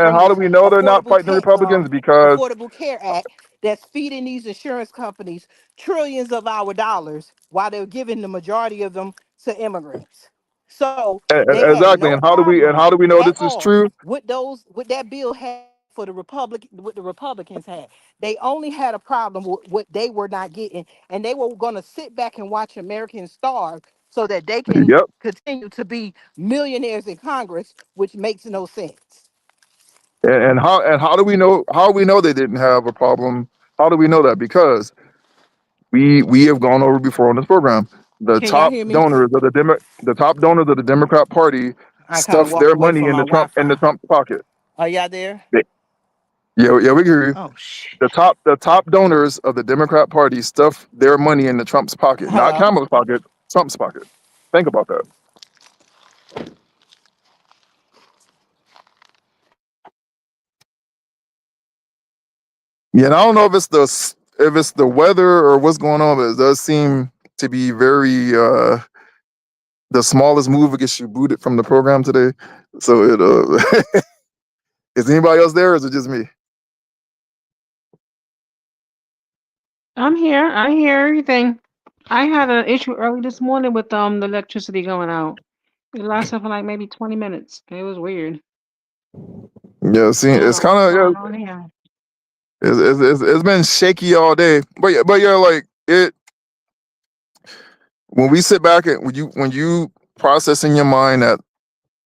from how do this we know they're not fighting the Republicans? Because Affordable Care Act that's feeding these insurance companies trillions of our dollars while they're giving the majority of them to immigrants. So they had exactly, no and problem how do we know at this is all true? with that bill had for the what the Republicans had. They only had a problem with what they were not getting, and they were going to sit back and watch Americans starve so that they can Yep. continue to be millionaires in Congress, which makes no sense. And how do we know they didn't have a problem? How do we know that? Because we have gone over before on this program. The Can y'all top hear me? donors of the top donors of the Democrat Party I kind of stuff walked their away money from my in the Wi-Fi. Trump pocket. Are y'all there? They- yeah, we can hear you. Oh shit. The top donors of the Democrat Party stuff their money in the Trump's pocket, not Hello? Kamala's pocket, Trump's pocket. Think about that. Yeah, and I don't know if it's the weather or what's going on, but it does seem to be very the smallest move gets you booted from the program today. So it is anybody else there, or is it just me? I'm here. I hear everything. I had an issue early this morning with the electricity going out. It lasted for like maybe 20 minutes. It was weird. Yeah, see, I don't it's know kind what's of going on here. it's been shaky all day. But yeah, like it when we sit back and when you process in your mind that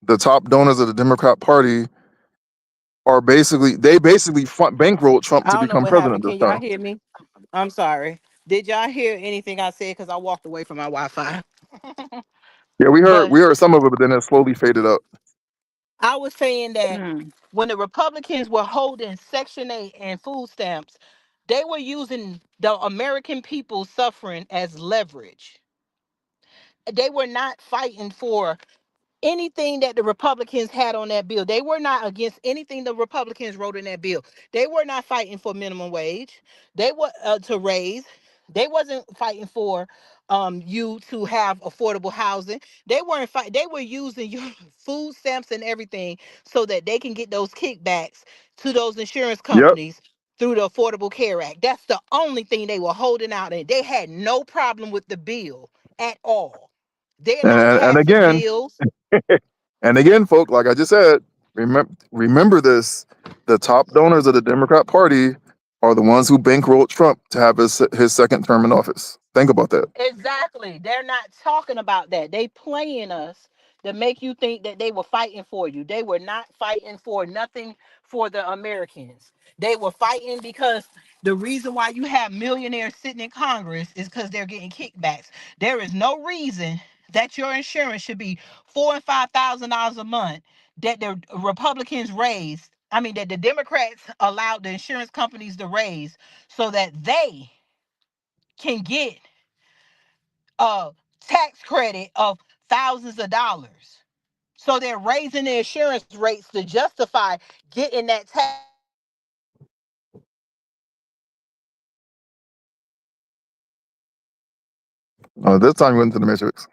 the top donors of the Democrat Party are basically bankrolled Trump I to don't know become what happened. president this Can y'all time. hear me? I'm sorry. Did y'all hear anything I said? Because I walked away from my Wi-Fi. Yeah, But we heard some of it, but then it slowly faded up. I was saying that Hmm. when the Republicans were holding Section 8 and food stamps, they were using the American people suffering as leverage. They were not fighting for anything that the Republicans had on that bill. They were not against anything the Republicans wrote in that bill. They were not fighting for minimum wage. They were to raise. They wasn't fighting for you to have affordable housing. They weren't fight. They were using your food stamps and everything so that they can get those kickbacks to those insurance Yep. companies through the Affordable Care Act. That's the only thing they were holding out, and they had no problem with the bill at all. They're not And passing again, bills. and again, folk, like I just said, remember this: the top donors of the Democrat Party are the ones who bankrolled Trump to have his second term in office. Think about that. Exactly. They're not talking about that. They playing us to make you think that they were fighting for you. They were not fighting for nothing for the Americans. They were fighting because the reason why you have millionaires sitting in Congress is because they're getting kickbacks. There is no reason that your insurance should be $4,000 and $5,000 a month that the Republicans raised. I mean that the Democrats allowed the insurance companies to raise so that they can get a tax credit of thousands of dollars. So they're raising the insurance rates to justify getting that tax. This time you went into the matrix.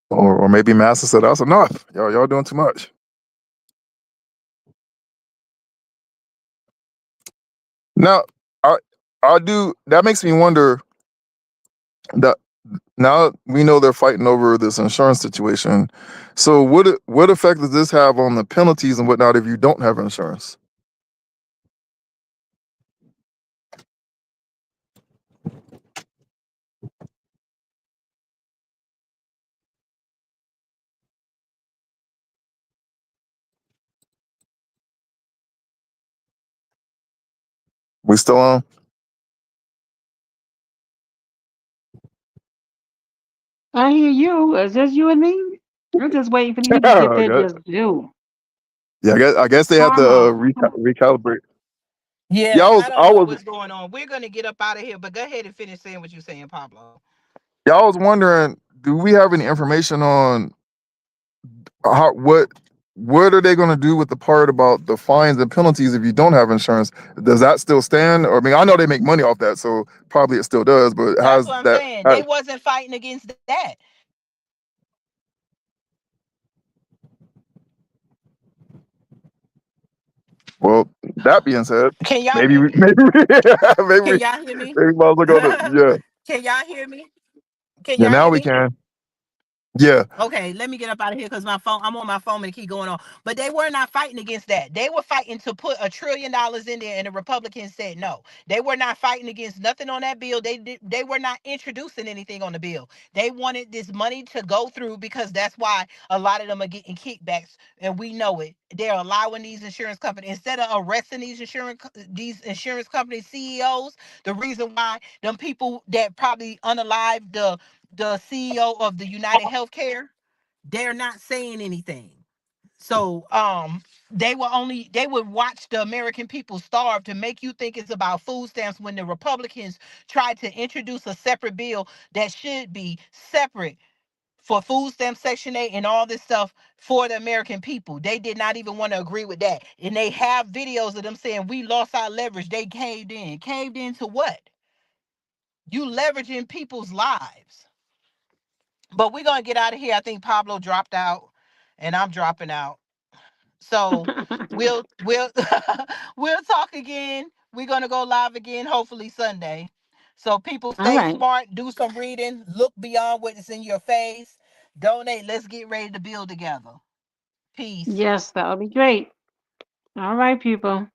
Or maybe Master said that's enough. Y'all doing too much. Now, I do. That makes me wonder that now we know they're fighting over this insurance situation. So what effect does this have on the penalties and whatnot if you don't have insurance? We still on? I hear you. Is this you and me? I'm just waiting for you to get I there. guess, Just do. yeah, I guess they have to Karma. recalibrate. Yeah, Yeah, I don't know what's going on. We're gonna get up out of here, but go ahead and finish saying what you're saying, Pablo. I was wondering, do we have any information on how what are they going to do with the part about the fines and penalties if you don't have insurance? Does that still stand? Or, I mean, I know they make money off that, so probably it still does. But That's has what I'm that? saying. They wasn't fighting against that. Well, that being said, Can y'all maybe hear we, me? maybe we, maybe Can we, y'all hear me? maybe we might as well go to yeah, Can y'all hear me? Can yeah. y'all Now hear we me? can. Yeah. Okay, let me get up out of here because I'm on my phone and keep going on. But they were not fighting against that. They were fighting to put $1 trillion in there, and the Republicans said no. They were not fighting against nothing on that bill. They were not introducing anything on the bill. They wanted this money to go through because that's why a lot of them are getting kickbacks, and we know it. They're allowing these insurance companies instead of arresting these insurance company CEOs. The reason why them people that probably unalived the CEO of the United Healthcare, they're not saying anything. So they would watch the American people starve to make you think it's about food stamps when the Republicans tried to introduce a separate bill that should be separate for food stamps, Section 8, and all this stuff for the American people. They did not even want to agree with that. And they have videos of them saying we lost our leverage. They caved in. Caved into what? You leveraging people's lives. But we're gonna get out of here. I think Pablo dropped out, and I'm dropping out. So we'll we'll talk again. We're gonna go live again, hopefully Sunday. So people All stay right. smart, do some reading, look beyond what is in your face, donate. Let's get ready to build together. Peace. Yes, that would be great. All right, people.